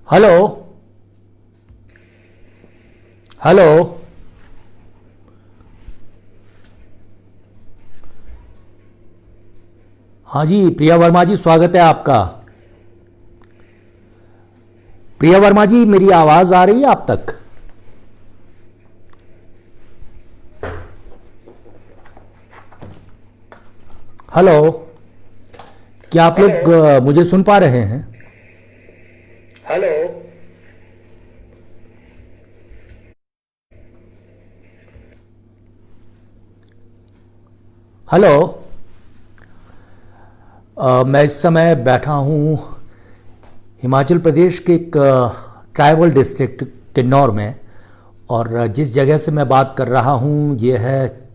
Hello. Hello. हाँ जी, प्रिया वर्मा जी, स्वागत है आपका। प्रिया वर्मा जी, मेरी आवाज आ रही है आप तक? हेलो। क्या आप हेलो। लोग मुझे सुन पा रहे हैं? हेलो। हेलो। मैं इस समय बैठा हूँ हिमाचल प्रदेश के एक ट्राइबल डिस्ट्रिक्ट किन्नौर में। और जिस जगह से मैं बात कर रहा हूँ ये है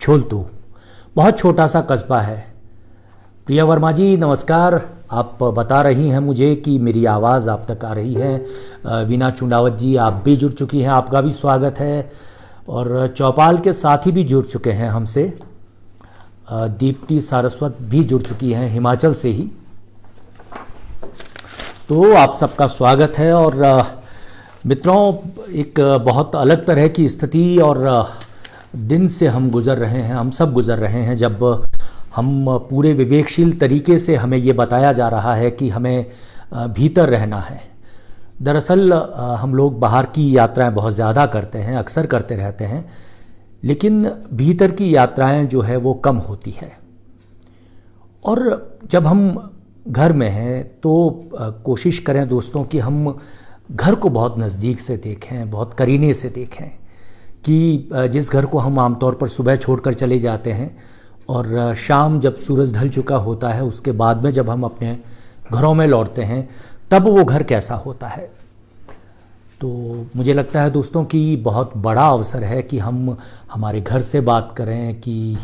छोलतू। बहुत छोटा सा कस्बा है। प्रिया वर्मा जी, नमस्कार। आप बता रही हैं मुझे कि मेरी आवाज़ आप तक आ रही है। वीना चुंडावत जी, आप भी जुड़ चुकी हैं, आपका भी स्वागत है। और चौपाल के साथी भी जुड़ चुके हैं हमसे। दीप्ति सारस्वत भी जुड़ चुकी हैं हिमाचल से ही। तो आप सबका स्वागत है। और मित्रों, एक बहुत अलग तरह की स्थिति और दिन से हम गुजर रहे हैं, हम सब गुजर रहे हैं, जब हम पूरे विवेकशील तरीके से हमें ये बताया जा रहा है कि हमें भीतर रहना है। दरअसल हम लोग बाहर की यात्राएं बहुत ज़्यादा करते हैं, अक्सर करते रहते हैं, लेकिन भीतर की यात्राएं जो है वो कम होती है। और जब हम घर में हैं तो कोशिश करें दोस्तों कि हम घर को बहुत नज़दीक से देखें, बहुत करीने से देखें। कि जिस घर को हम आमतौर पर सुबह छोड़कर चले जाते हैं और शाम जब सूरज ढल चुका होता है उसके बाद में जब हम अपने घरों में लौटते हैं तब वो घर कैसा होता है। तो मुझे लगता है दोस्तों कि बहुत बड़ा अवसर है कि हम हमारे घर से बात करें, कि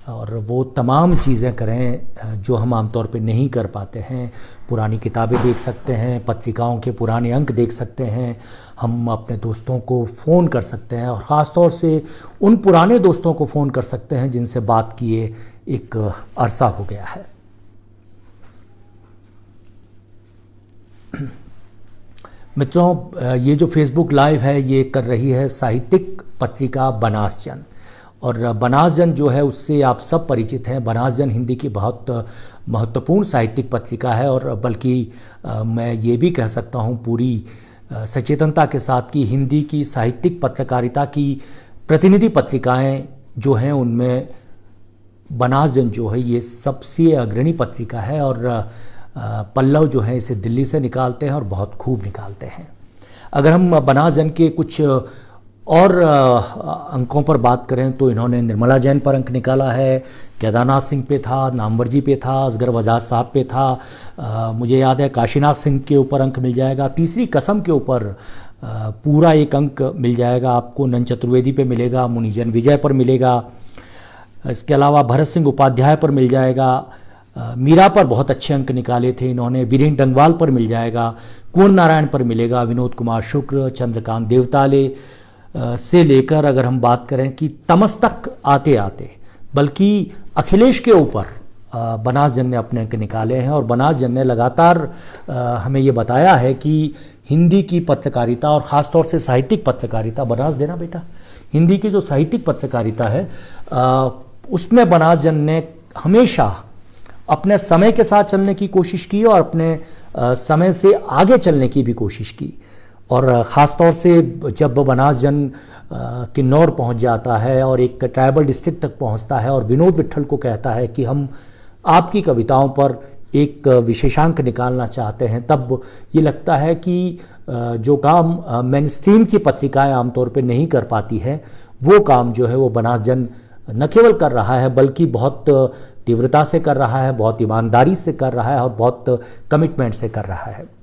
और वो तमाम चीज़ें करें जो हम आमतौर पे नहीं कर पाते हैं। पुरानी किताबें देख सकते हैं, पत्रिकाओं के पुराने अंक देख सकते हैं, हम अपने दोस्तों को फ़ोन कर सकते हैं, और ख़ास तौर से उन पुराने दोस्तों को फ़ोन कर सकते हैं जिनसे बात किए एक अरसा हो गया है। मित्रों, ये जो फेसबुक लाइव है ये कर रही है साहित्यिक पत्रिका बनास जन। और बनास जन जो है उससे आप सब परिचित हैं। बनास जन हिंदी की बहुत महत्वपूर्ण साहित्यिक पत्रिका है, और बल्कि मैं ये भी कह सकता हूँ पूरी सचेतनता के साथ कि हिंदी की साहित्यिक पत्रकारिता की प्रतिनिधि पत्रिकाएं जो हैं उनमें बनास जन जो है ये सबसे अग्रणी पत्रिका है। और पल्लव जो है इसे दिल्ली से निकालते हैं और बहुत खूब निकालते हैं। अगर हम बनास जन के कुछ और अंकों पर बात करें तो इन्होंने निर्मला जैन पर अंक निकाला है, केदारनाथ सिंह पे था, नामवर जी पे था, असगर वजाज साहब पे था, मुझे याद है काशीनाथ सिंह के ऊपर अंक मिल जाएगा, तीसरी कसम के ऊपर पूरा एक अंक मिल जाएगा आपको, नन चतुर्वेदी पे मिलेगा, मुनिजन विजय पर मिलेगा, इसके अलावा भरत सिंह उपाध्याय पर मिल जाएगा, मीरा पर बहुत अच्छे अंक निकाले थे इन्होंने, वीरेंद्र डंगवाल पर मिल जाएगा, कुंवर नारायण पर मिलेगा, विनोद कुमार शुक्ल, चंद्रकांत देवताले से लेकर अगर हम बात करें कि तमस तक आते आते बल्कि अखिलेश के ऊपर बनास जन ने अपने अंक निकाले हैं। और बनास जन ने लगातार हमें ये बताया है कि हिंदी की पत्रकारिता और ख़ास तौर से साहित्यिक पत्रकारिता, बनास देना बेटा, हिंदी की जो साहित्यिक पत्रकारिता है उसमें बनास जन ने हमेशा अपने समय के साथ चलने की कोशिश की और अपने समय से आगे चलने की भी कोशिश की। और ख़ास तौर से जब बनास जन किन्नौर पहुंच जाता है और एक ट्राइबल डिस्ट्रिक्ट तक पहुंचता है और विनोद विट्ठल को कहता है कि हम आपकी कविताओं पर एक विशेषांक निकालना चाहते हैं, तब ये लगता है कि जो काम मेन स्ट्रीम की पत्रिकाएं आमतौर पे नहीं कर पाती है वो काम जो है वो बनास जन न केवल कर रहा है बल्कि बहुत तीव्रता से कर रहा है, बहुत ईमानदारी से कर रहा है और बहुत कमिटमेंट से कर रहा है।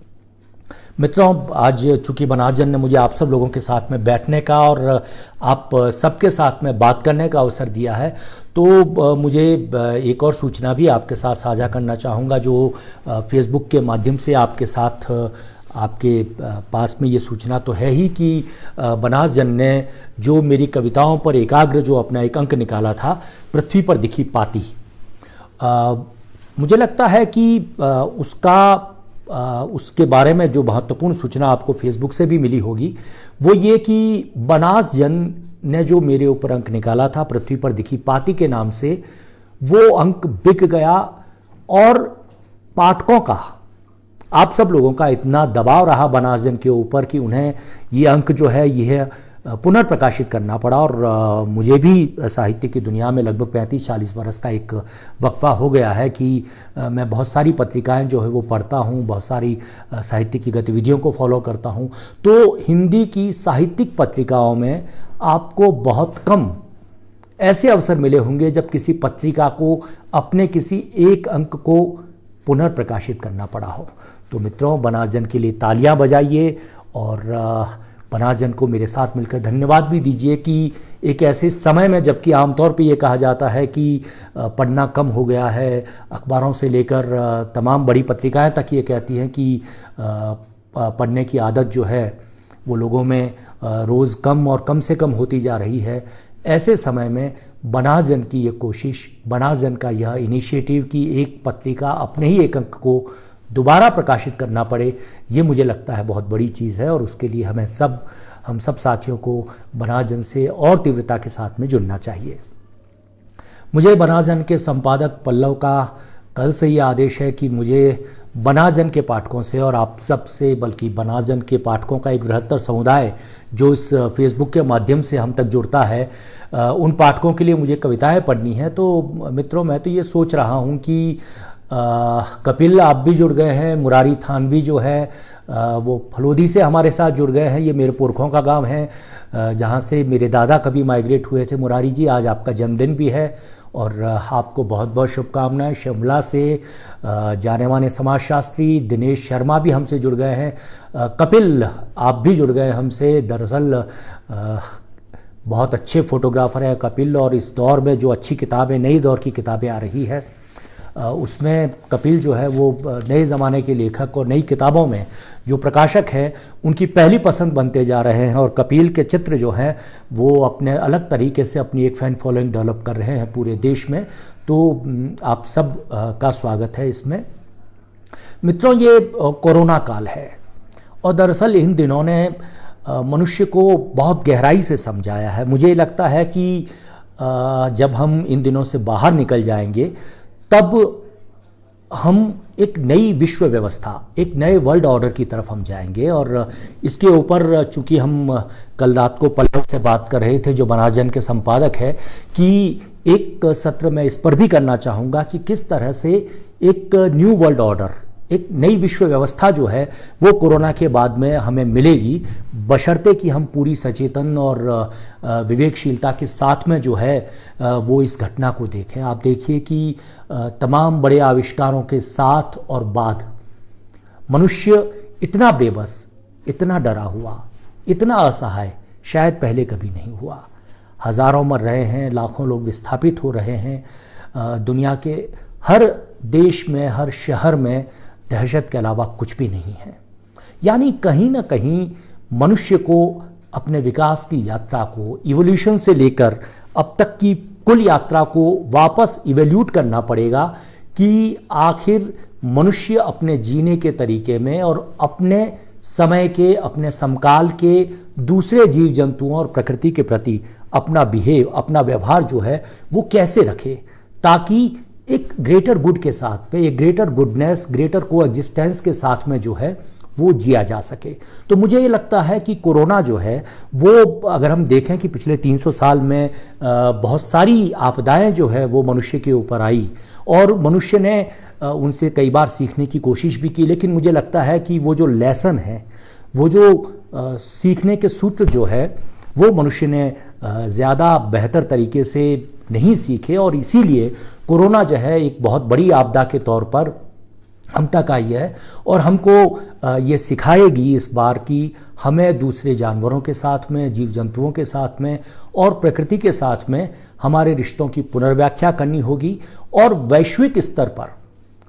मित्रों, आज चूंकि बनास जन ने मुझे आप सब लोगों के साथ में बैठने का और आप सबके साथ में बात करने का अवसर दिया है, तो मुझे एक और सूचना भी आपके साथ साझा करना चाहूँगा जो फेसबुक के माध्यम से आपके साथ आपके पास में ये सूचना तो है ही कि बनास जन ने जो मेरी कविताओं पर एकाग्र जो अपना एक अंक निकाला था, पृथ्वी पर दिखी पाती, मुझे लगता है कि उसका उसके बारे में जो महत्वपूर्ण सूचना आपको फेसबुक से भी मिली होगी, वो ये कि बनास जन ने जो मेरे ऊपर अंक निकाला था पृथ्वी पर दिखी पाती के नाम से, वो अंक बिक गया और पाठकों का, आप सब लोगों का इतना दबाव रहा बनास जन के ऊपर कि उन्हें ये अंक जो है यह पुनर्प्रकाशित करना पड़ा। और मुझे भी साहित्य की दुनिया में लगभग 35-40 बरस का एक वक्फा हो गया है कि मैं बहुत सारी पत्रिकाएं जो है वो पढ़ता हूं, बहुत सारी साहित्य की गतिविधियों को फॉलो करता हूं। तो हिंदी की साहित्यिक पत्रिकाओं में आपको बहुत कम ऐसे अवसर मिले होंगे जब किसी पत्रिका को अपने किसी एक अंक को पुनर्प्रकाशित करना पड़ा हो। तो मित्रों, बनास जन के लिए तालियां बजाइए और बनास जन को मेरे साथ मिलकर धन्यवाद भी दीजिए कि एक ऐसे समय में, जबकि आमतौर पे ये कहा जाता है कि पढ़ना कम हो गया है, अखबारों से लेकर तमाम बड़ी पत्रिकाएं तक ये कहती हैं कि पढ़ने की आदत जो है वो लोगों में रोज़ कम और कम से कम होती जा रही है। ऐसे समय में बनास जन की ये कोशिश, बनास जन का यह इनिशिएटिव कि एक पत्रिका अपने ही एक अंक को दोबारा प्रकाशित करना पड़े, ये मुझे लगता है बहुत बड़ी चीज़ है। और उसके लिए हम सब साथियों को बनास जन से और तीव्रता के साथ में जुड़ना चाहिए। मुझे बनास जन के संपादक पल्लव का कल से ये आदेश है कि मुझे बनास जन के पाठकों से और आप सब से, बल्कि बनास जन के पाठकों का एक बृहत्तर समुदाय जो इस फेसबुक के माध्यम से हम तक जुड़ता है, उन पाठकों के लिए मुझे कविताएं पढ़नी है। तो मित्रों, मैं तो ये सोच रहा हूँ कि कपिल आप भी जुड़ गए हैं, मुरारी थानवी जो है वो फलोदी से हमारे साथ जुड़ गए हैं। ये मेरे पुरखों का गांव है, जहाँ से मेरे दादा कभी माइग्रेट हुए थे। मुरारी जी, आज आपका जन्मदिन भी है और आपको बहुत बहुत शुभकामनाएं। शिमला से जाने माने समाजशास्त्री दिनेश शर्मा भी हमसे जुड़ गए हैं। कपिल आप भी जुड़ गए हमसे। दरअसल बहुत अच्छे फोटोग्राफर हैं कपिल, और इस दौर में जो अच्छी किताबें, नई दौर की किताबें आ रही है, उसमें कपिल जो है वो नए ज़माने के लेखक और नई किताबों में जो प्रकाशक हैं उनकी पहली पसंद बनते जा रहे हैं। और कपिल के चित्र जो हैं वो अपने अलग तरीके से अपनी एक फ़ैन फॉलोइंग डेवलप कर रहे हैं पूरे देश में। तो आप सब का स्वागत है इसमें। मित्रों, ये कोरोना काल है और दरअसल इन दिनों ने मनुष्य को बहुत गहराई से समझाया है। मुझे लगता है कि जब हम इन दिनों से बाहर निकल जाएंगे तब हम एक नई विश्व व्यवस्था, एक नए वर्ल्ड ऑर्डर की तरफ हम जाएंगे। और इसके ऊपर चूंकि हम कल रात को पल्लव से बात कर रहे थे, जो बनास जन के संपादक है, कि एक सत्र में इस पर भी करना चाहूँगा कि किस तरह से एक न्यू वर्ल्ड ऑर्डर, एक नई विश्व व्यवस्था जो है वो कोरोना के बाद में हमें मिलेगी, बशर्ते कि हम पूरी सचेतन और विवेकशीलता के साथ में जो है वो इस घटना को देखें। आप देखिए कि तमाम बड़े आविष्कारों के साथ और बाद मनुष्य इतना बेबस, इतना डरा हुआ, इतना असहाय शायद पहले कभी नहीं हुआ। हजारों मर रहे हैं, लाखों लोग विस्थापित हो रहे हैं। दुनिया के हर देश में, हर शहर में दहशत के अलावा कुछ भी नहीं है। यानी कहीं ना कहीं मनुष्य को अपने विकास की यात्रा को, इवोल्यूशन से लेकर अब तक की कुल यात्रा को वापस इवैल्यूट करना पड़ेगा कि आखिर मनुष्य अपने जीने के तरीके में और अपने समय के, अपने समकाल के दूसरे जीव जंतुओं और प्रकृति के प्रति अपना बिहेव, अपना व्यवहार जो है वो कैसे रखे, ताकि एक ग्रेटर गुड के साथ में, एक ग्रेटर गुडनेस, ग्रेटर कोएग्जिस्टेंस के साथ में जो है वो जिया जा सके। तो मुझे ये लगता है कि कोरोना जो है वो, अगर हम देखें कि पिछले 300 साल में बहुत सारी आपदाएं जो है वो मनुष्य के ऊपर आई और मनुष्य ने उनसे कई बार सीखने की कोशिश भी की, लेकिन मुझे लगता है कि वो जो लेसन है, वो जो सीखने के सूत्र जो है वो मनुष्य ने ज़्यादा बेहतर तरीके से नहीं सीखे, और इसीलिए कोरोना जो है एक बहुत बड़ी आपदा के तौर पर हम तक आई है और हमको ये सिखाएगी इस बार कि हमें दूसरे जानवरों के साथ में, जीव जंतुओं के साथ में और प्रकृति के साथ में हमारे रिश्तों की पुनर्व्याख्या करनी होगी। और वैश्विक स्तर पर,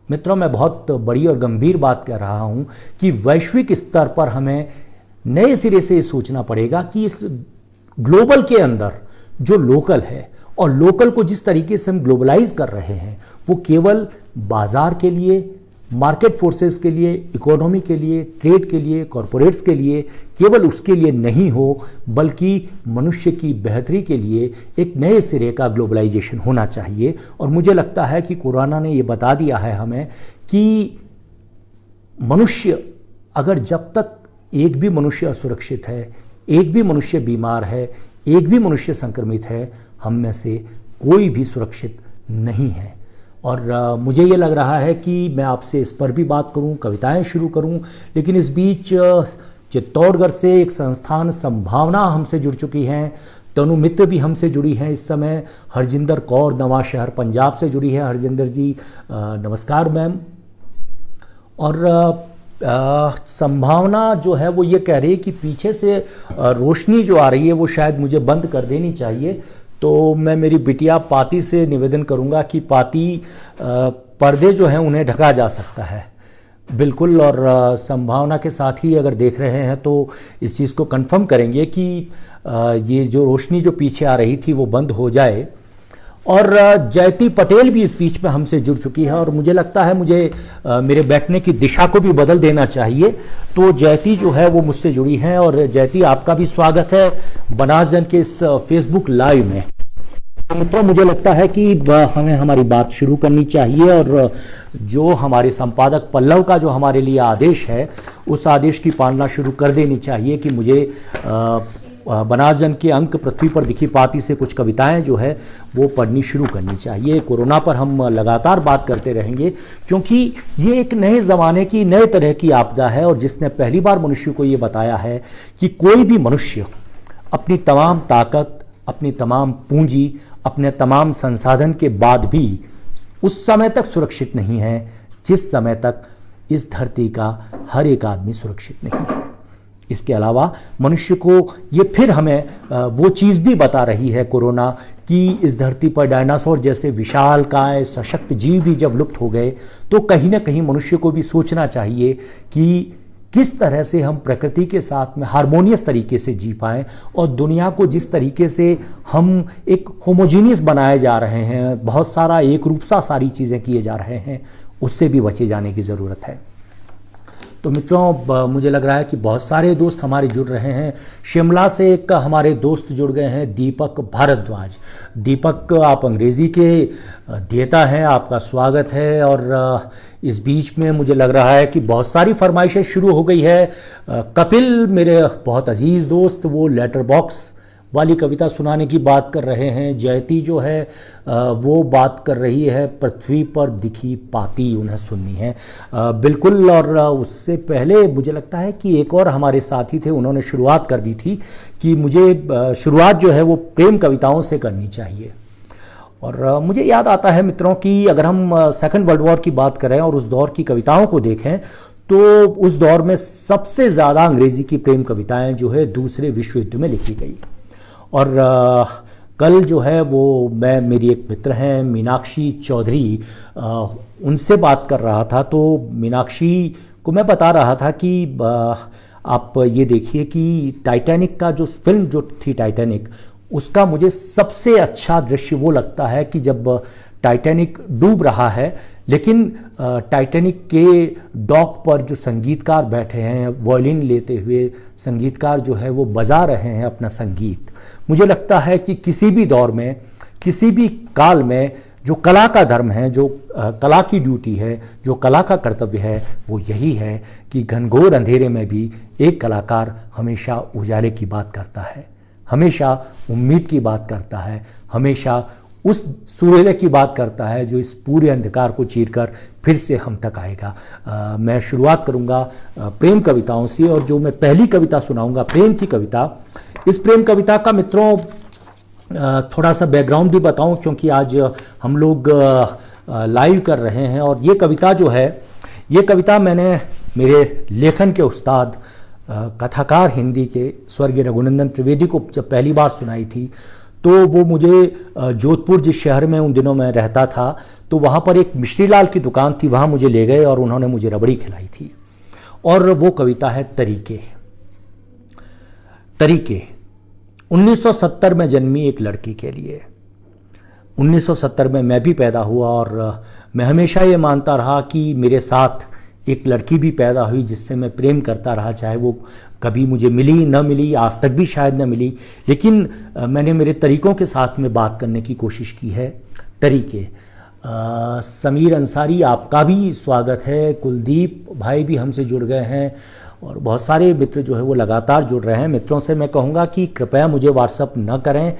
मित्रों, मैं बहुत बड़ी और गंभीर बात कह रहा हूँ कि वैश्विक स्तर पर हमें नए सिरे से सोचना पड़ेगा कि इस ग्लोबल के अंदर जो लोकल है, और लोकल को जिस तरीके से हम ग्लोबलाइज कर रहे हैं, वो केवल बाजार के लिए मार्केट फोर्सेस के लिए, इकोनॉमी के लिए, ट्रेड के लिए, कॉरपोरेट्स के लिए, केवल उसके लिए नहीं हो बल्कि मनुष्य की बेहतरी के लिए एक नए सिरे का ग्लोबलाइजेशन होना चाहिए। और मुझे लगता है कि कोरोना ने ये बता दिया है हमें कि मनुष्य, अगर जब तक एक भी मनुष्य असुरक्षित है, एक भी मनुष्य बीमार है, एक भी मनुष्य संक्रमित है, हम में से कोई भी सुरक्षित नहीं है। और मुझे ये लग रहा है कि मैं आपसे इस पर भी बात करूं, कविताएं शुरू करूं, लेकिन इस बीच चित्तौड़गढ़ से एक संस्थान संभावना हमसे जुड़ चुकी हैं, तनु मित्र भी हमसे जुड़ी हैं इस समय, हरजिंदर कौर नवा शहर पंजाब से जुड़ी है। हरजिंदर जी नमस्कार मैम। और संभावना जो है वो ये कह रही है कि पीछे से रोशनी जो आ रही है वो शायद मुझे बंद कर देनी चाहिए। तो मैं मेरी बिटिया पाती से निवेदन करूंगा कि पाती, पर्दे जो हैं उन्हें ढका जा सकता है बिल्कुल। और संभावना के साथ ही अगर देख रहे हैं तो इस चीज़ को कंफर्म करेंगे कि ये जो रोशनी जो पीछे आ रही थी वो बंद हो जाए। और जयती पटेल भी इस बीच में हमसे जुड़ चुकी है और मुझे लगता है मुझे मेरे बैठने की दिशा को भी बदल देना चाहिए। तो जयती जो है वो मुझसे जुड़ी हैं। और जयती, आपका भी स्वागत है बनास जन के इस फेसबुक लाइव में। तो मित्रों, मुझे लगता है कि हमें हमारी बात शुरू करनी चाहिए और जो हमारे संपादक पल्लव का जो हमारे लिए आदेश है उस आदेश की पालना शुरू कर देनी चाहिए कि मुझे बनास जन के अंक पृथ्वी पर दिखी पाती से कुछ कविताएं जो है वो पढ़नी शुरू करनी चाहिए। कोरोना पर हम लगातार बात करते रहेंगे क्योंकि ये एक नए ज़माने की, नए तरह की आपदा है और जिसने पहली बार मनुष्य को ये बताया है कि कोई भी मनुष्य अपनी तमाम ताकत, अपनी तमाम पूंजी, अपने तमाम संसाधन के बाद भी उस समय तक सुरक्षित नहीं है जिस समय तक इस धरती का हर एक आदमी सुरक्षित नहीं है। इसके अलावा मनुष्य को ये फिर हमें वो चीज़ भी बता रही है कोरोना कि इस धरती पर डायनासोर जैसे विशालकाय सशक्त जीव भी जब लुप्त हो गए तो कहीं ना कहीं मनुष्य को भी सोचना चाहिए कि किस तरह से हम प्रकृति के साथ में हार्मोनियस तरीके से जी पाएं और दुनिया को जिस तरीके से हम एक होमोजीनियस बनाए जा रहे हैं, बहुत सारा एक रूप सा सारी चीज़ें किए जा रहे हैं, उससे भी बचे जाने की ज़रूरत है। तो मित्रों, मुझे लग रहा है कि बहुत सारे दोस्त हमारे जुड़ रहे हैं। शिमला से एक हमारे दोस्त जुड़ गए हैं, दीपक भारद्वाज। दीपक, आप अंग्रेज़ी के देता हैं, आपका स्वागत है। और इस बीच में मुझे लग रहा है कि बहुत सारी फरमाइशें शुरू हो गई है। कपिल, मेरे बहुत अजीज़ दोस्त, वो लेटर बॉक्स वाली कविता सुनाने की बात कर रहे हैं। जयती जो है वो बात कर रही है पृथ्वी पर दिखी पाती, उन्हें सुननी है बिल्कुल। और उससे पहले मुझे लगता है कि एक और हमारे साथी थे, उन्होंने शुरुआत कर दी थी कि मुझे शुरुआत जो है वो प्रेम कविताओं से करनी चाहिए। और मुझे याद आता है मित्रों कि अगर हम सेकंड वर्ल्ड वॉर की बात करें और उस दौर की कविताओं को देखें तो उस दौर में सबसे ज़्यादा अंग्रेज़ी की प्रेम कविताएं जो है दूसरे विश्व युद्ध में लिखी गई। और कल जो है वो मेरी एक मित्र हैं मीनाक्षी चौधरी, उनसे बात कर रहा था। तो मीनाक्षी को मैं बता रहा था कि आप ये देखिए कि टाइटैनिक का जो फिल्म जो थी टाइटैनिक, उसका मुझे सबसे अच्छा दृश्य वो लगता है कि जब टाइटैनिक डूब रहा है लेकिन टाइटैनिक के डॉक पर जो संगीतकार बैठे हैं, वायलिन लेते हुए संगीतकार जो है वो बजा रहे हैं अपना संगीत। मुझे लगता है कि किसी भी दौर में, किसी भी काल में जो कला का धर्म है, जो कला की ड्यूटी है, जो कला का कर्तव्य है, वो यही है कि घनघोर अंधेरे में भी एक कलाकार हमेशा उजाले की बात करता है, हमेशा उम्मीद की बात करता है, हमेशा उस सूर्योदय की बात करता है जो इस पूरे अंधकार को चीरकर फिर से हम तक आएगा। मैं शुरुआत करूंगा प्रेम कविताओं से और जो मैं पहली कविता सुनाऊंगा प्रेम की कविता। इस प्रेम कविता का मित्रों थोड़ा सा बैकग्राउंड भी बताऊं क्योंकि आज हम लोग लाइव कर रहे हैं। और ये कविता जो है, ये कविता मैंने मेरे लेखन के उस्ताद कथाकार हिंदी के स्वर्गीय रघुनंदन त्रिवेदी को जब पहली बार सुनाई थी तो वो मुझे जोधपुर, जिस शहर में उन दिनों मैं रहता था, तो वहाँ पर एक मिश्रीलाल की दुकान थी, वहाँ मुझे ले गए और उन्होंने मुझे रबड़ी खिलाई थी। और वो कविता है तरीके। तरीके 1970 में जन्मी एक लड़की के लिए। 1970 में मैं भी पैदा हुआ और मैं हमेशा ये मानता रहा कि मेरे साथ एक लड़की भी पैदा हुई जिससे मैं प्रेम करता रहा, चाहे वो कभी मुझे मिली न मिली, आज तक भी शायद न मिली, लेकिन मैंने मेरे तरीक़ों के साथ में बात करने की कोशिश की है। तरीके समीर अंसारी, आपका भी स्वागत है। कुलदीप भाई भी हमसे जुड़ गए हैं और बहुत सारे मित्र जो है वो लगातार जुड़ रहे हैं। मित्रों से मैं कहूँगा कि कृपया मुझे व्हाट्सअप न करें,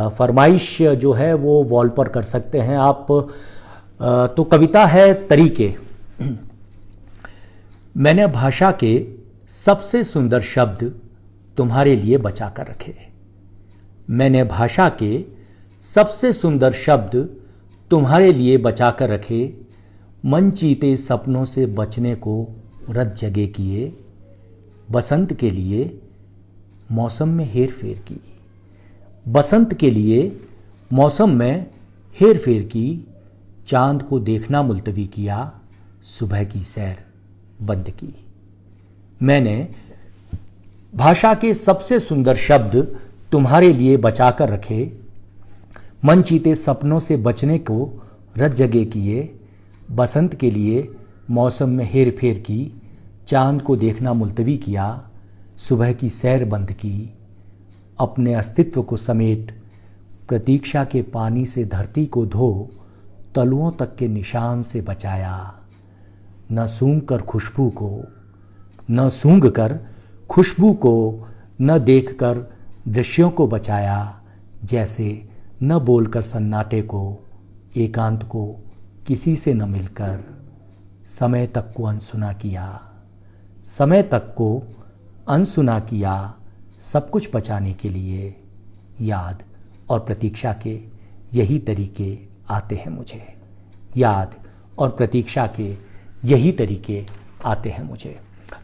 फरमाइश जो है वो वॉल पर कर सकते हैं आप। तो कविता है तरीके। मैंने भाषा के सबसे सुंदर शब्द तुम्हारे लिए बचा कर रखे। मैंने भाषा के सबसे सुंदर शब्द तुम्हारे लिए बचा कर रखे। मन चीते सपनों से बचने को रत जगह किए। बसंत के लिए मौसम में हेर फेर की। बसंत के लिए मौसम में हेर फेर की। चांद को देखना मुलतवी किया। सुबह की सैर बंद की। मैंने भाषा के सबसे सुंदर शब्द तुम्हारे लिए बचा कर रखे। मन चीते सपनों से बचने को रत जगह किए। बसंत के लिए मौसम में हेर फेर की। चांद को देखना मुलतवी किया। सुबह की सैर बंद की। अपने अस्तित्व को समेट प्रतीक्षा के पानी से धरती को धो। तलुओं तक के निशान से बचाया। न सूंघ कर खुशबू को, न सूंघ कर खुशबू को, न देख कर दृश्यों को बचाया। जैसे न बोलकर सन्नाटे को, एकांत को किसी से न मिलकर। समय तक को अनसुना किया। समय तक को अनसुना किया। सब कुछ बचाने के लिए याद और प्रतीक्षा के यही तरीके आते हैं मुझे। याद और प्रतीक्षा के यही तरीके आते हैं मुझे।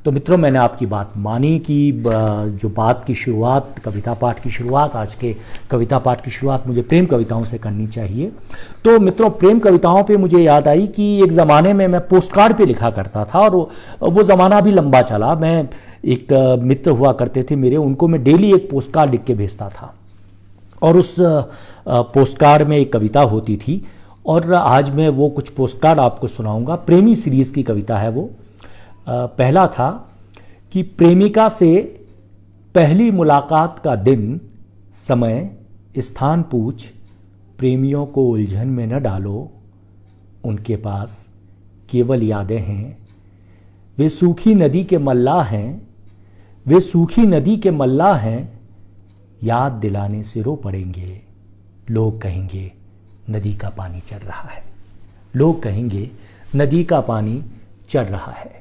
तो मित्रों, मैंने आपकी बात मानी कि जो बात की शुरुआत, कविता पाठ की शुरुआत, आज के कविता पाठ की शुरुआत मुझे प्रेम कविताओं से करनी चाहिए। तो मित्रों, प्रेम कविताओं पे मुझे याद आई कि एक ज़माने में मैं पोस्ट कार्ड पे लिखा करता था और वो ज़माना भी लंबा चला। मैं एक मित्र हुआ करते थे मेरे, उनको मैं डेली एक पोस्ट कार्ड लिख के भेजता था और उस पोस्ट कार्ड में एक कविता होती थी और आज मैं वो कुछ पोस्ट कार्ड आपको सुनाऊंगा। प्रेमी सीरीज़ की कविता है वो। पहला था कि प्रेमिका से पहली मुलाकात का दिन, समय, स्थान पूछ। प्रेमियों को उलझन में न डालो, उनके पास केवल यादें हैं। वे सूखी नदी के मल्लाह हैं। वे सूखी नदी के मल्लाह हैं। याद दिलाने से रो पड़ेंगे। लोग कहेंगे नदी का पानी चल रहा है। लोग कहेंगे नदी का पानी चल रहा है।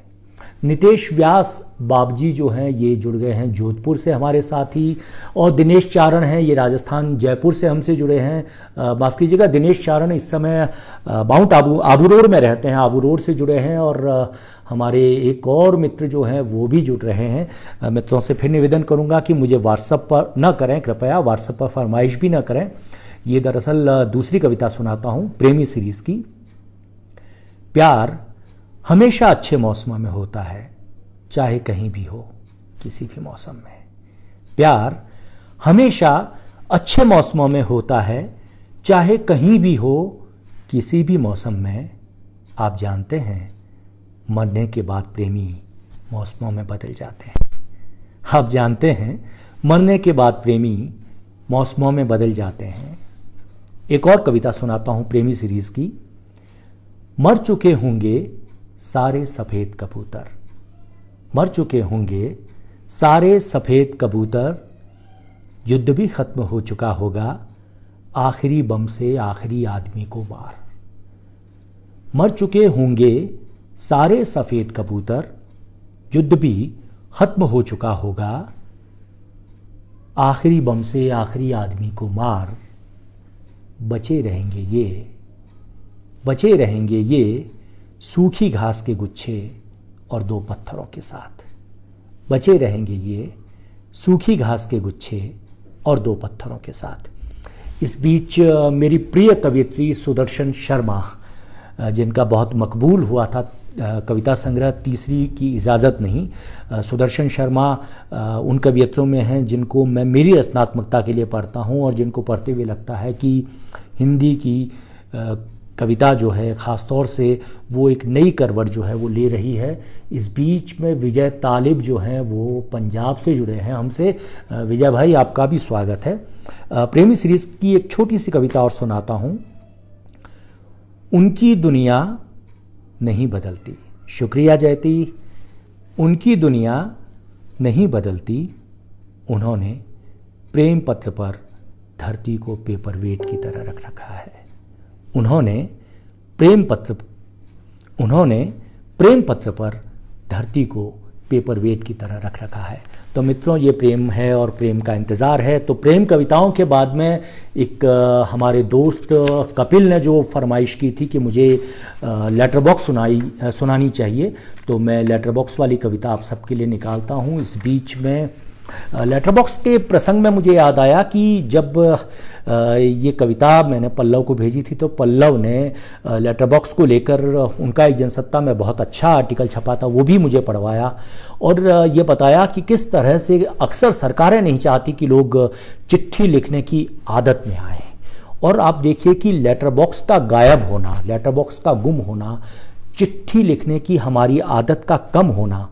नितेश व्यास बाबजी जो हैं ये जुड़ गए हैं जोधपुर से हमारे साथी, और दिनेश चारण हैं, ये राजस्थान जयपुर से हमसे जुड़े हैं। माफ़ कीजिएगा, दिनेश चारण इस समय माउंट आबू रोड में रहते हैं, आबू रोड से जुड़े हैं। और हमारे एक और मित्र जो हैं वो भी जुड़ रहे हैं। मित्रों से फिर निवेदन करूंगा कि मुझे व्हाट्सएप पर न करें, कृपया व्हाट्सएप पर फरमाइश भी न करें। ये दरअसल दूसरी कविता सुनाता हूँ प्रेमी सीरीज़ की। प्यार हमेशा अच्छे मौसमों में होता है, चाहे कहीं भी हो, किसी भी मौसम में। प्यार हमेशा अच्छे मौसमों में होता है, चाहे कहीं भी हो, किसी भी मौसम में। आप जानते हैं, मरने के बाद प्रेमी मौसमों में बदल जाते हैं। आप जानते हैं, मरने के बाद प्रेमी मौसमों में बदल जाते हैं। एक और कविता सुनाता हूं प्रेमी सीरीज़ की। मर चुके होंगे सारे सफ़ेद कबूतर। मर चुके होंगे सारे सफ़ेद कबूतर। युद्ध भी ख़त्म हो चुका होगा, आखिरी बम से आखिरी आदमी को मार। मर चुके होंगे सारे सफ़ेद कबूतर। युद्ध भी ख़त्म हो चुका होगा, आखिरी बम से आखिरी आदमी को मार। बचे रहेंगे ये सूखी घास के गुच्छे और दो पत्थरों के साथ। बचे रहेंगे ये सूखी घास के गुच्छे और दो पत्थरों के साथ। इस बीच मेरी प्रिय कवियत्री सुदर्शन शर्मा, जिनका बहुत मकबूल हुआ था कविता संग्रह तीसरी की इजाज़त नहीं। सुदर्शन शर्मा उन कवियत्रों में हैं जिनको मैं मेरी रचनात्मकता के लिए पढ़ता हूँ और जिनको पढ़ते हुए लगता है कि हिंदी की कविता जो है ख़ास तौर से वो एक नई करवट जो है वो ले रही है। इस बीच में विजय तालिब जो हैं वो पंजाब से जुड़े हैं हमसे। विजय भाई, आपका भी स्वागत है। प्रेमी सीरीज़ की एक छोटी सी कविता और सुनाता हूँ। उनकी दुनिया नहीं बदलती। शुक्रिया जयती। उनकी दुनिया नहीं बदलती, उन्होंने प्रेम पत्र पर धरती को पेपरवेट की तरह रख रखा है। उन्होंने प्रेम पत्र पर धरती को पेपरवेट की तरह रख रखा है। तो मित्रों, ये प्रेम है और प्रेम का इंतज़ार है। तो प्रेम कविताओं के बाद में एक हमारे दोस्त कपिल ने जो फरमाइश की थी कि मुझे लेटर बॉक्स सुनानी चाहिए, तो मैं लेटर बॉक्स वाली कविता आप सबके लिए निकालता हूँ। इस बीच में लेटर बॉक्स के प्रसंग में मुझे याद आया कि जब ये कविता मैंने पल्लव को भेजी थी तो पल्लव ने लेटर बॉक्स को लेकर, उनका एक जनसत्ता में बहुत अच्छा आर्टिकल छपा था, वो भी मुझे पढ़वाया और ये बताया कि किस तरह से अक्सर सरकारें नहीं चाहती कि लोग चिट्ठी लिखने की आदत में आए। और आप देखिए कि लेटर बॉक्स का गायब होना, लेटर बॉक्स का गुम होना, चिट्ठी लिखने की हमारी आदत का कम होना,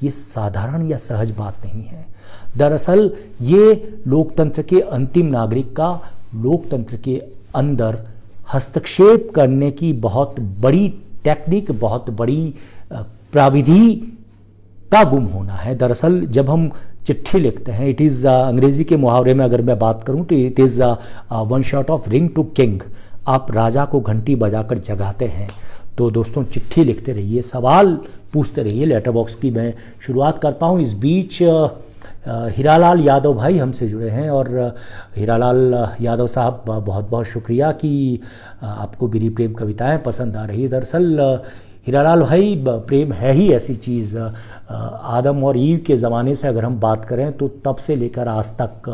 ये साधारण या सहज बात नहीं है। दरअसल ये लोकतंत्र के अंतिम नागरिक का लोकतंत्र के अंदर हस्तक्षेप करने की बहुत बड़ी टेक्निक, बहुत बड़ी प्राविधि का गुम होना है। दरअसल जब हम चिट्ठी लिखते हैं, इट इज़ अंग्रेजी के मुहावरे में अगर मैं बात करूं तो it is one shot of ring to king. आप राजा को घंटी बजाकर जगाते हैं। तो दोस्तों, चिट्ठी लिखते रहिए, सवाल पूछते रहिए। लेटर बॉक्स की मैं शुरुआत करता हूं। इस बीच हीरालाल यादव भाई हमसे जुड़े हैं और हीरालाल यादव साहब, बहुत बहुत शुक्रिया कि आपको मेरी प्रेम कविताएं पसंद आ रही है। दरअसल हीरालाल भाई, प्रेम है ही ऐसी चीज़, आदम और ईव के ज़माने से अगर हम बात करें तो तब से लेकर आज तक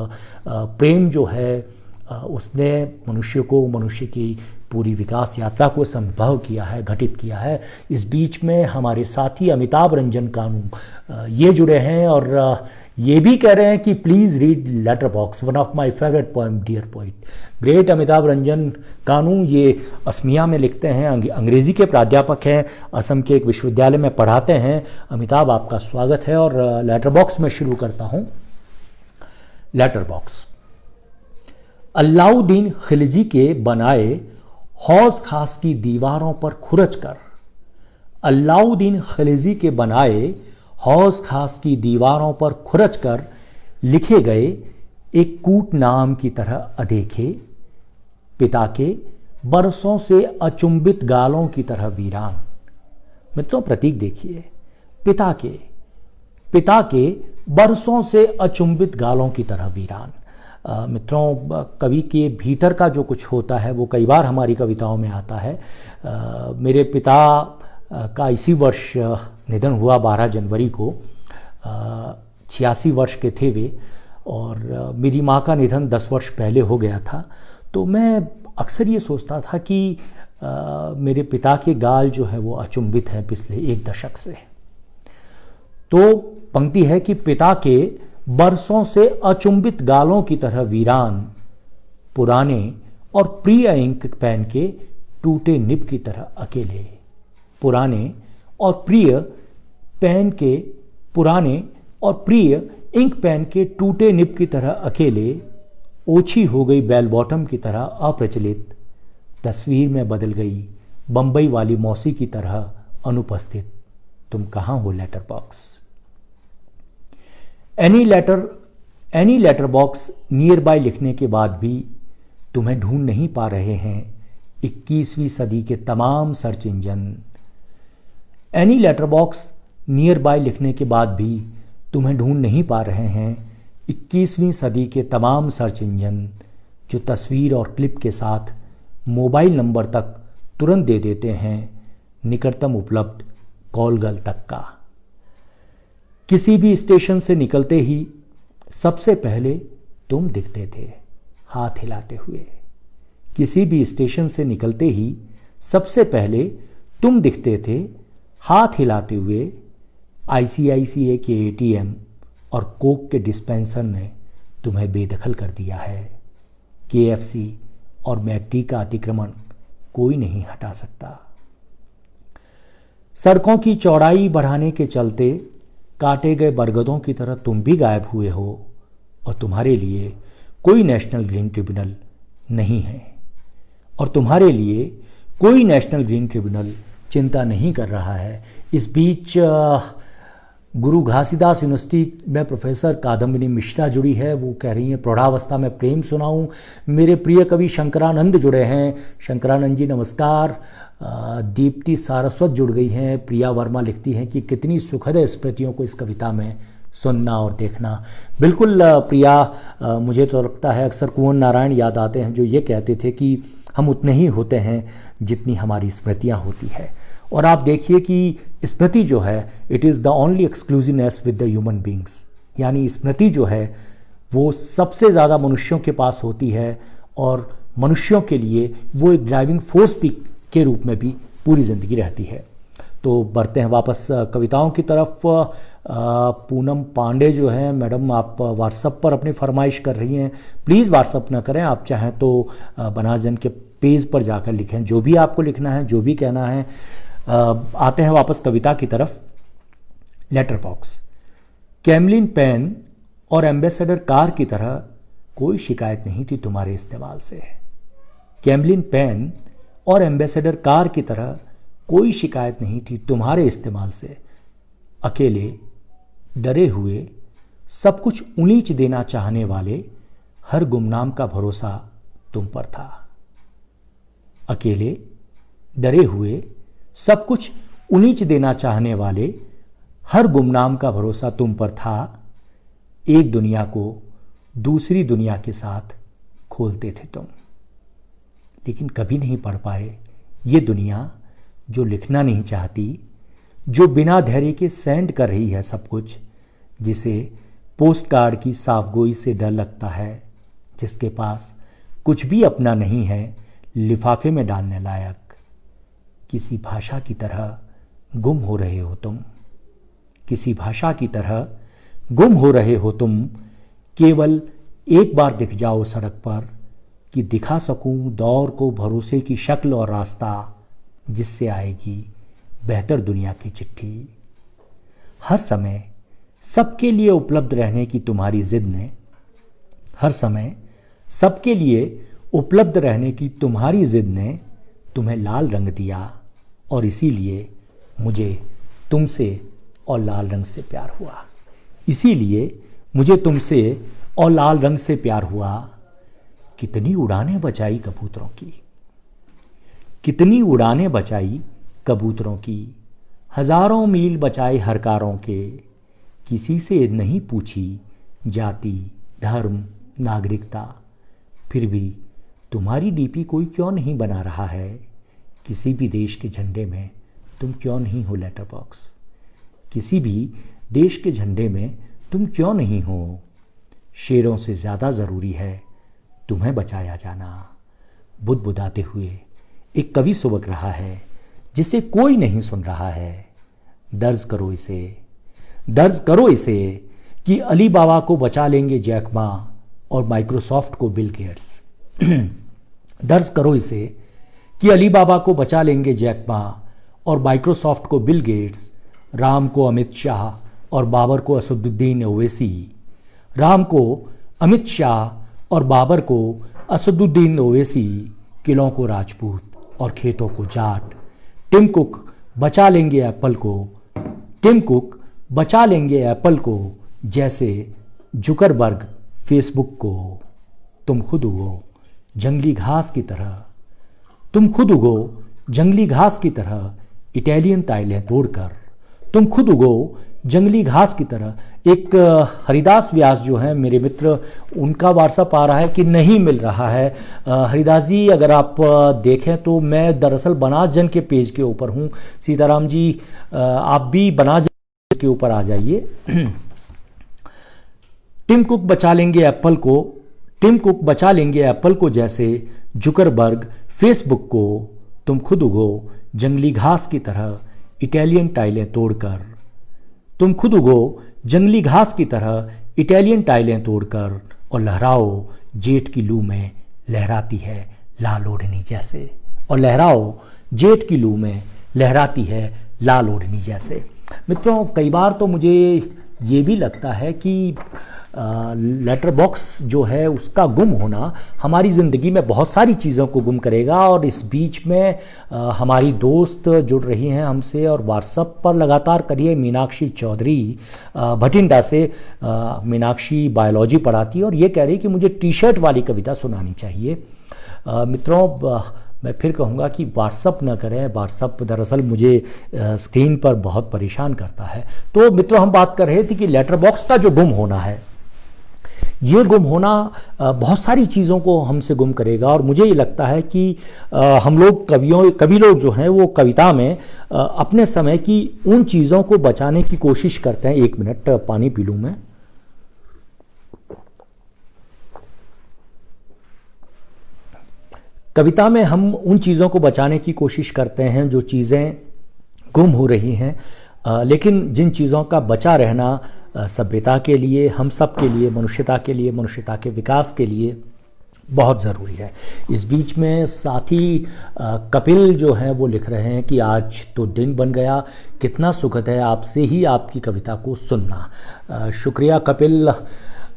प्रेम जो है उसने मनुष्य की पूरी विकास यात्रा को संभव किया है, घटित किया है। इस बीच में हमारे साथी अमिताभ रंजन कानू ये जुड़े हैं और ये भी कह रहे हैं कि please read letter box, one of my favourite poem dear poet. Great Amitabh Ranjan Kanu, ये असमिया में लिखते हैं, अंग्रेज़ी के प्राध्यापक हैं, असम के एक विश्वविद्यालय में पढ़ाते हैं। अमिताभ, आपका स्वागत है और लेटर बॉक्स में शुरू करता हूँ। Letter box. अलाउद्दीन खिलजी के बनाए हौज खास की दीवारों पर खुरच कर, अलाउद्दीन खिलजी के बनाए हौज खास की दीवारों पर खुरच कर लिखे गए एक कूट नाम की तरह अदेखे, पिता के बरसों से अचुंबित गालों की तरह वीरान। मित्रों, प्रतीक देखिए, पिता के बरसों से अचुंबित गालों की तरह वीरान। मित्रों, कवि के भीतर का जो कुछ होता है वो कई बार हमारी कविताओं में आता है। मेरे पिता का इसी वर्ष निधन हुआ 12 जनवरी को। 86 वर्ष के थे वे और मेरी माँ का निधन 10 वर्ष पहले हो गया था। तो मैं अक्सर ये सोचता था कि मेरे पिता के गाल जो है वो अचुंबित हैं पिछले 1 दशक से। तो पंक्ति है कि पिता के बरसों से अचुंबित गालों की तरह वीरान, पुराने और प्रिय इंक पेन के टूटे निब की तरह अकेले। पुराने और प्रिय इंक पेन के टूटे निब की तरह अकेले, ओछी हो गई बेल बॉटम की तरह अप्रचलित, तस्वीर में बदल गई बंबई वाली मौसी की तरह अनुपस्थित। तुम कहाँ हो letter box? Any letter box nearby लिखने के बाद भी तुम्हें ढूंढ नहीं पा रहे हैं 21वीं सदी के तमाम search engine. Any letter box nearby लिखने के बाद भी तुम्हें ढूंढ नहीं पा रहे हैं 21वीं सदी के तमाम सर्च इंजन, जो तस्वीर और क्लिप के साथ मोबाइल नंबर तक तुरंत दे देते हैं निकटतम उपलब्ध कॉल गर्ल तक का। किसी भी स्टेशन से निकलते ही सबसे पहले तुम दिखते थे हाथ हिलाते हुए। किसी भी स्टेशन से निकलते ही सबसे पहले तुम दिखते थे हाथ हिलाते हुए आईसीआईसीआई के एटीएम और कोक के डिस्पेंसर ने तुम्हें बेदखल कर दिया है। केएफसी और मैकडी का अतिक्रमण कोई नहीं हटा सकता। सड़कों की चौड़ाई बढ़ाने के चलते काटे गए बरगदों की तरह तुम भी गायब हुए हो और तुम्हारे लिए कोई नेशनल ग्रीन ट्रिब्यूनल नहीं है और तुम्हारे लिए कोई नेशनल ग्रीन ट्रिब्यूनल चिंता नहीं कर रहा है। इस बीच गुरु घासीदास यूनिवर्सिटी में प्रोफेसर कादम्बिनी मिश्रा जुड़ी है। वो कह रही हैं प्रौढ़ावस्था में प्रेम सुनाऊं। मेरे प्रिय कवि शंकरानंद जुड़े हैं। शंकरानंद जी नमस्कार। दीप्ति सारस्वत जुड़ गई हैं। प्रिया वर्मा लिखती हैं कि कितनी सुखद स्मृतियों को इस कविता में सुनना और देखना। बिल्कुल प्रिया, मुझे तो लगता है अक्सर कुंवर नारायण याद आते हैं जो ये कहते थे कि हम उतने ही होते हैं जितनी हमारी स्मृतियाँ होती है। और आप देखिए कि स्मृति जो है it is the only exclusiveness with the human beings, यानी स्मृति जो है वो सबसे ज़्यादा मनुष्यों के पास होती है और मनुष्यों के लिए वो एक ड्राइविंग फोर्स भी के रूप में भी पूरी ज़िंदगी रहती है। तो बढ़ते हैं वापस कविताओं की तरफ। पूनम पांडे जो है मैडम, आप व्हाट्सएप पर अपनी फरमाइश कर रही हैं। प्लीज़ व्हाट्सएप ना करें, आप चाहें तो बनास जन के पेज पर जाकर लिखें जो भी आपको लिखना है, जो भी कहना है। आते हैं वापस कविता की तरफ। Letter box. कैमलिन पेन और एम्बेसडर कार की तरह कोई शिकायत नहीं थी तुम्हारे इस्तेमाल से। कैमलिन पेन और एम्बेसडर कार की तरह कोई शिकायत नहीं थी तुम्हारे इस्तेमाल से। अकेले, डरे हुए, सब कुछ उलीच देना चाहने वाले हर गुमनाम का भरोसा तुम पर था। अकेले, डरे हुए, सब कुछ उलीच देना चाहने वाले हर गुमनाम का भरोसा तुम पर था। एक दुनिया को दूसरी दुनिया के साथ खोलते थे तुम, लेकिन कभी नहीं पढ़ पाए ये दुनिया जो लिखना नहीं चाहती, जो बिना धैर्य के सेंड कर रही है सब कुछ, जिसे पोस्ट कार्ड की साफगोई से डर लगता है, जिसके पास कुछ भी अपना नहीं है लिफाफे में डालने लायक। किसी भाषा की तरह गुम हो रहे हो तुम, किसी भाषा की तरह गुम हो रहे हो तुम। केवल एक बार दिख जाओ सड़क पर कि दिखा सकूं दौर को भरोसे की शक्ल और रास्ता, जिससे आएगी बेहतर दुनिया की चिट्ठी। हर समय सबके लिए उपलब्ध रहने की तुम्हारी जिद ने, हर समय सबके लिए उपलब्ध रहने की तुम्हारी जिद ने तुम्हें लाल रंग दिया और इसीलिए मुझे तुमसे और लाल रंग से प्यार हुआ। इसीलिए मुझे तुमसे और लाल रंग से प्यार हुआ। कितनी उड़ानें बचाई कबूतरों की, कितनी उड़ानें बचाई कबूतरों की, हजारों मील बचाए हरकारों के। किसी से नहीं पूछी जाति, धर्म, नागरिकता, फिर भी तुम्हारी डीपी कोई क्यों नहीं बना रहा है। किसी भी देश के झंडे में तुम क्यों नहीं हो लेटर बॉक्स, किसी भी देश के झंडे में तुम क्यों नहीं हो। शेरों से ज़्यादा ज़रूरी है तुम्हें बचाया जाना। बुदबुदाते हुए एक कवि सुबक रहा है जिसे कोई नहीं सुन रहा है। दर्ज करो इसे, दर्ज करो इसे कि अली बाबा को बचा लेंगे जैक मा और माइक्रोसॉफ्ट को बिल गेट्स। दर्ज करो इसे कि अली बाबा को बचा लेंगे जैक मा और माइक्रोसॉफ्ट को बिल गेट्स। राम को अमित शाह और बाबर को असदुद्दीन ओवैसी। राम को अमित शाह और बाबर को असदुद्दीन ओवैसी। किलों को राजपूत और खेतों को जाट। टिम कुक बचा लेंगे एप्पल को, टिम कुक बचा लेंगे एप्पल को जैसे जुकरबर्ग फेसबुक को। तुम खुद उगो जंगली घास की तरह, तुम खुद उगो जंगली घास की तरह इटालियन ताइलें तोड़कर। तुम खुद उगो जंगली घास की तरह। एक हरिदास व्यास जो हैं मेरे मित्र, उनका व्हाट्सएप आ रहा है कि नहीं मिल रहा है। हरिदास जी अगर आप देखें तो मैं दरअसल बनास जन के पेज के ऊपर हूँ। सीताराम जी आप भी बनास जन के ऊपर आ जाइए। टिम कुक बचा लेंगे एप्पल को, टिम कुक बचा लेंगे एप्पल को जैसे जुकरबर्ग फेसबुक को। तुम खुद उगो जंगली घास की तरह इटालियन टाइलें तोड़कर, तुम खुद उगो जंगली घास की तरह इटालियन टाइलें तोड़कर, और लहराओ जेठ की लू में लहराती है लाल ओढ़नी जैसे, और लहराओ जेठ की लू में लहराती है लाल ओढ़नी जैसे। मित्रों, कई बार तो मुझे ये भी लगता है कि लेटर बॉक्स जो है उसका गुम होना हमारी ज़िंदगी में बहुत सारी चीज़ों को गुम करेगा। और इस बीच में हमारी दोस्त जुड़ रही हैं हमसे और व्हाट्सएप पर लगातार करिए। मीनाक्षी चौधरी भटिंडा से मीनाक्षी बायोलॉजी पढ़ाती है और ये कह रही है कि मुझे टी शर्ट वाली कविता सुनानी चाहिए। मित्रों, मैं फिर कहूँगा कि व्हाट्सअप न करें। व्हाट्सअप दरअसल मुझे स्क्रीन पर बहुत परेशान करता है। तो मित्रों, हम बात कर रहे थे कि लेटर बॉक्स का जो गुम होना है, ये गुम होना बहुत सारी चीज़ों को हमसे गुम करेगा। और मुझे ये लगता है कि हम लोग कवि लोग जो हैं वो कविता में अपने समय की उन चीज़ों को बचाने की कोशिश करते हैं। 1 मिनट पानी पी लूँ मैं। कविता में हम उन चीज़ों को बचाने की कोशिश करते हैं जो चीज़ें गुम हो रही हैं, लेकिन जिन चीज़ों का बचा रहना सभ्यता के लिए, हम सब के लिए, मनुष्यता के लिए, मनुष्यता के विकास के लिए बहुत ज़रूरी है। इस बीच में साथी कपिल जो हैं वो लिख रहे हैं कि आज तो दिन बन गया, कितना सुखद है आपसे ही आपकी कविता को सुनना। शुक्रिया कपिल,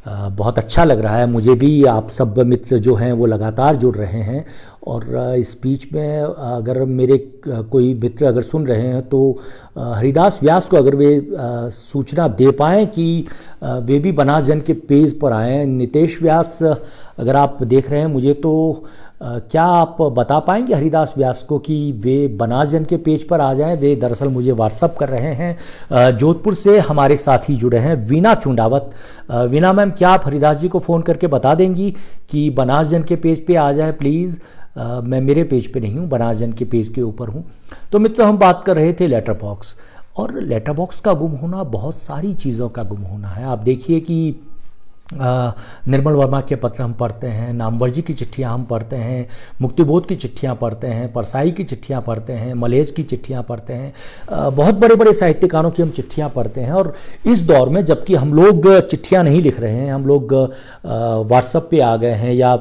बहुत अच्छा लग रहा है मुझे भी। आप सब मित्र जो हैं वो लगातार जुड़ रहे हैं। और इस बीच में अगर मेरे कोई मित्र अगर सुन रहे हैं तो हरिदास व्यास को अगर वे सूचना दे पाएँ कि वे भी बनास जन के पेज पर आएँ। नितेश व्यास, अगर आप देख रहे हैं मुझे तो क्या आप बता पाएंगे हरिदास व्यास को कि वे बनास जन के पेज पर आ जाएं? वे दरअसल मुझे व्हाट्सअप कर रहे हैं। जोधपुर से हमारे साथी जुड़े हैं वीना चुंडावत। वीना मैम, क्या आप हरिदास जी को फ़ोन करके बता देंगी कि बनास जन के पेज पे आ जाए प्लीज़? मैं मेरे पेज पे नहीं हूँ, बनास जन के पेज के ऊपर हूँ। तो मित्र, हम बात कर रहे थे लेटर बॉक्स, और लेटर बॉक्स का गुम होना बहुत सारी चीज़ों का गुम होना है। आप देखिए कि निर्मल वर्मा के पत्र हम पढ़ते हैं, नामवर्जी की चिट्ठियां हम पढ़ते हैं, मुक्तिबोध की चिट्ठियां पढ़ते हैं, परसाई की चिट्ठियां पढ़ते हैं, मलेज की चिट्ठियां पढ़ते हैं, बहुत बड़े बड़े साहित्यकारों की हम चिट्ठियां पढ़ते हैं। और इस दौर में जबकि हम लोग चिट्ठियां नहीं लिख रहे हैं, हम लोग व्हाट्सएप पे आ गए हैं या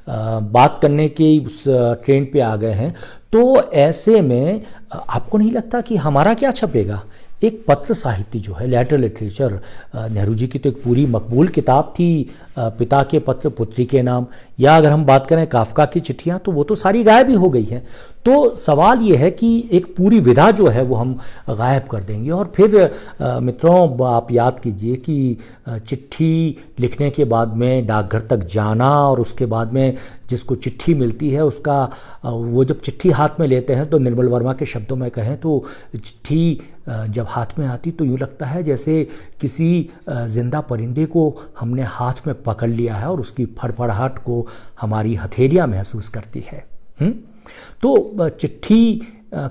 बात करने के उस ट्रेंड पे आ गए हैं, तो ऐसे में आपको नहीं लगता कि हमारा क्या छपेगा? एक पत्र साहित्य जो है, लेटर लिटरेचर, नेहरू जी की तो एक पूरी मकबूल किताब थी, पिता के पत्र पुत्री के नाम। या अगर हम बात करें काफका की चिट्ठियाँ, तो वो तो सारी गायब ही हो गई हैं। तो सवाल ये है कि एक पूरी विधा जो है वो हम गायब कर देंगे। और फिर मित्रों, आप याद कीजिए कि चिट्ठी लिखने के बाद में डाकघर तक जाना, और उसके बाद में जिसको चिट्ठी मिलती है उसका वो जब चिट्ठी हाथ में लेते हैं, तो निर्मल वर्मा के शब्दों में कहें तो चिट्ठी जब हाथ में आती तो यूँ लगता है जैसे किसी जिंदा परिंदे को हमने हाथ में पकड़ लिया है और उसकी फड़फड़ाहट को हमारी हथेलियाँ महसूस करती है। तो चिट्ठी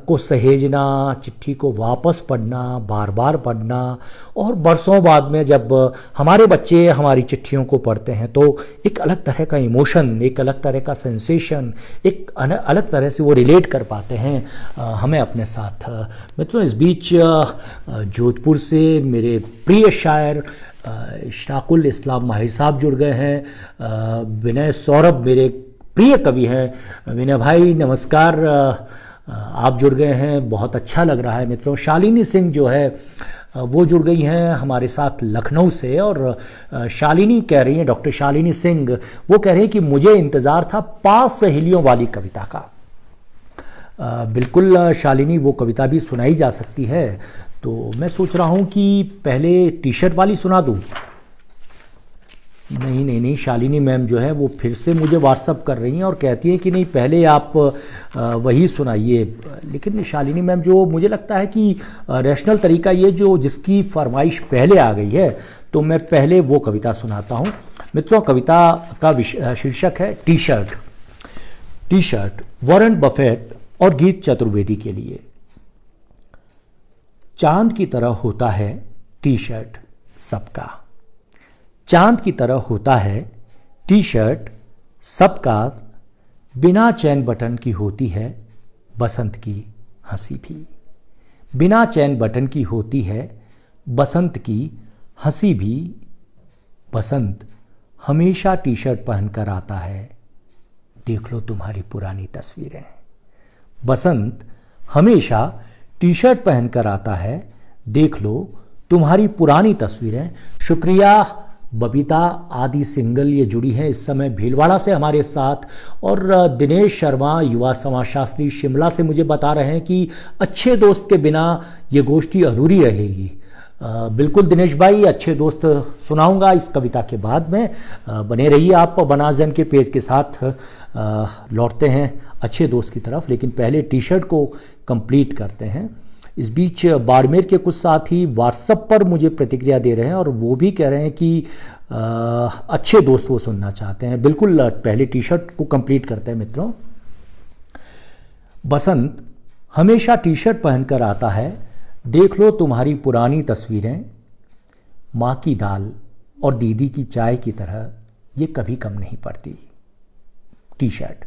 को सहेजना, चिट्ठी को वापस पढ़ना, बार बार पढ़ना, और बरसों बाद में जब हमारे बच्चे हमारी चिट्ठियों को पढ़ते हैं तो एक अलग तरह का इमोशन, एक अलग तरह का सेंसेशन, एक अलग तरह से वो रिलेट कर पाते हैं हमें अपने साथ। मित्रों, इस बीच जोधपुर से मेरे प्रिय शायर इशराकुल इस्लाम माहिर साहब जुड़ गए हैं। विनय सौरभ मेरे प्रिय कवि हैं। विनय भाई नमस्कार, आप जुड़ गए हैं, बहुत अच्छा लग रहा है। मित्रों, शालिनी सिंह जो है वो जुड़ गई हैं हमारे साथ लखनऊ से, और शालिनी कह रही हैं, डॉक्टर शालिनी सिंह, वो कह रही हैं कि मुझे इंतज़ार था 5 सहेलियों वाली कविता का। बिल्कुल शालिनी, वो कविता भी सुनाई जा सकती है। तो मैं सोच रहा हूँ कि पहले टी शर्ट वाली सुना दूँ। नहीं, शालिनी मैम जो है वो फिर से मुझे व्हाट्सअप कर रही हैं और कहती हैं कि नहीं, पहले आप वही सुनाइए। लेकिन शालिनी मैम, जो मुझे लगता है कि रैशनल तरीका ये जो जिसकी फरमाइश पहले आ गई है, तो मैं पहले वो कविता सुनाता हूँ। मित्रों, कविता का शीर्षक है T shirt. T shirt, Warren Buffett और गीत चतुर्वेदी के लिए। चांद की तरह होता है टी शर्ट सबका, चांद की तरह होता है टी शर्ट सबका, बिना चैन बटन की होती है बसंत की हंसी भी। बिना चैन बटन की होती है बसंत की हंसी भी। बसंत हमेशा टी शर्ट पहनकर आता है, देख लो तुम्हारी पुरानी तस्वीरें। बसंत हमेशा टी शर्ट पहनकर आता है, देख लो तुम्हारी पुरानी तस्वीरें। शुक्रिया बबीता आदि सिंगल ये जुड़ी है इस समय भीलवाड़ा से हमारे साथ। और दिनेश शर्मा युवा समाजशास्त्री शिमला से मुझे बता रहे हैं कि अच्छे दोस्त के बिना ये गोष्ठी अधूरी रहेगी। बिल्कुल दिनेश भाई, अच्छे दोस्त सुनाऊंगा इस कविता के बाद में। बने रहिए आप बनास जन के पेज के साथ। लौटते हैं अच्छे दोस्त की तरफ, लेकिन पहले टी शर्ट को कंप्लीट करते हैं। इस बीच बाड़मेर के कुछ साथी व्हाट्सएप पर मुझे प्रतिक्रिया दे रहे हैं और वो भी कह रहे हैं कि अच्छे दोस्त वो सुनना चाहते हैं। बिल्कुल पहले टी शर्ट को कंप्लीट करते हैं मित्रों। बसंत हमेशा टी शर्ट पहनकर आता है, देख लो तुम्हारी पुरानी तस्वीरें। माँ की दाल और दीदी की चाय की तरह ये कभी कम नहीं पड़ती। टी शर्ट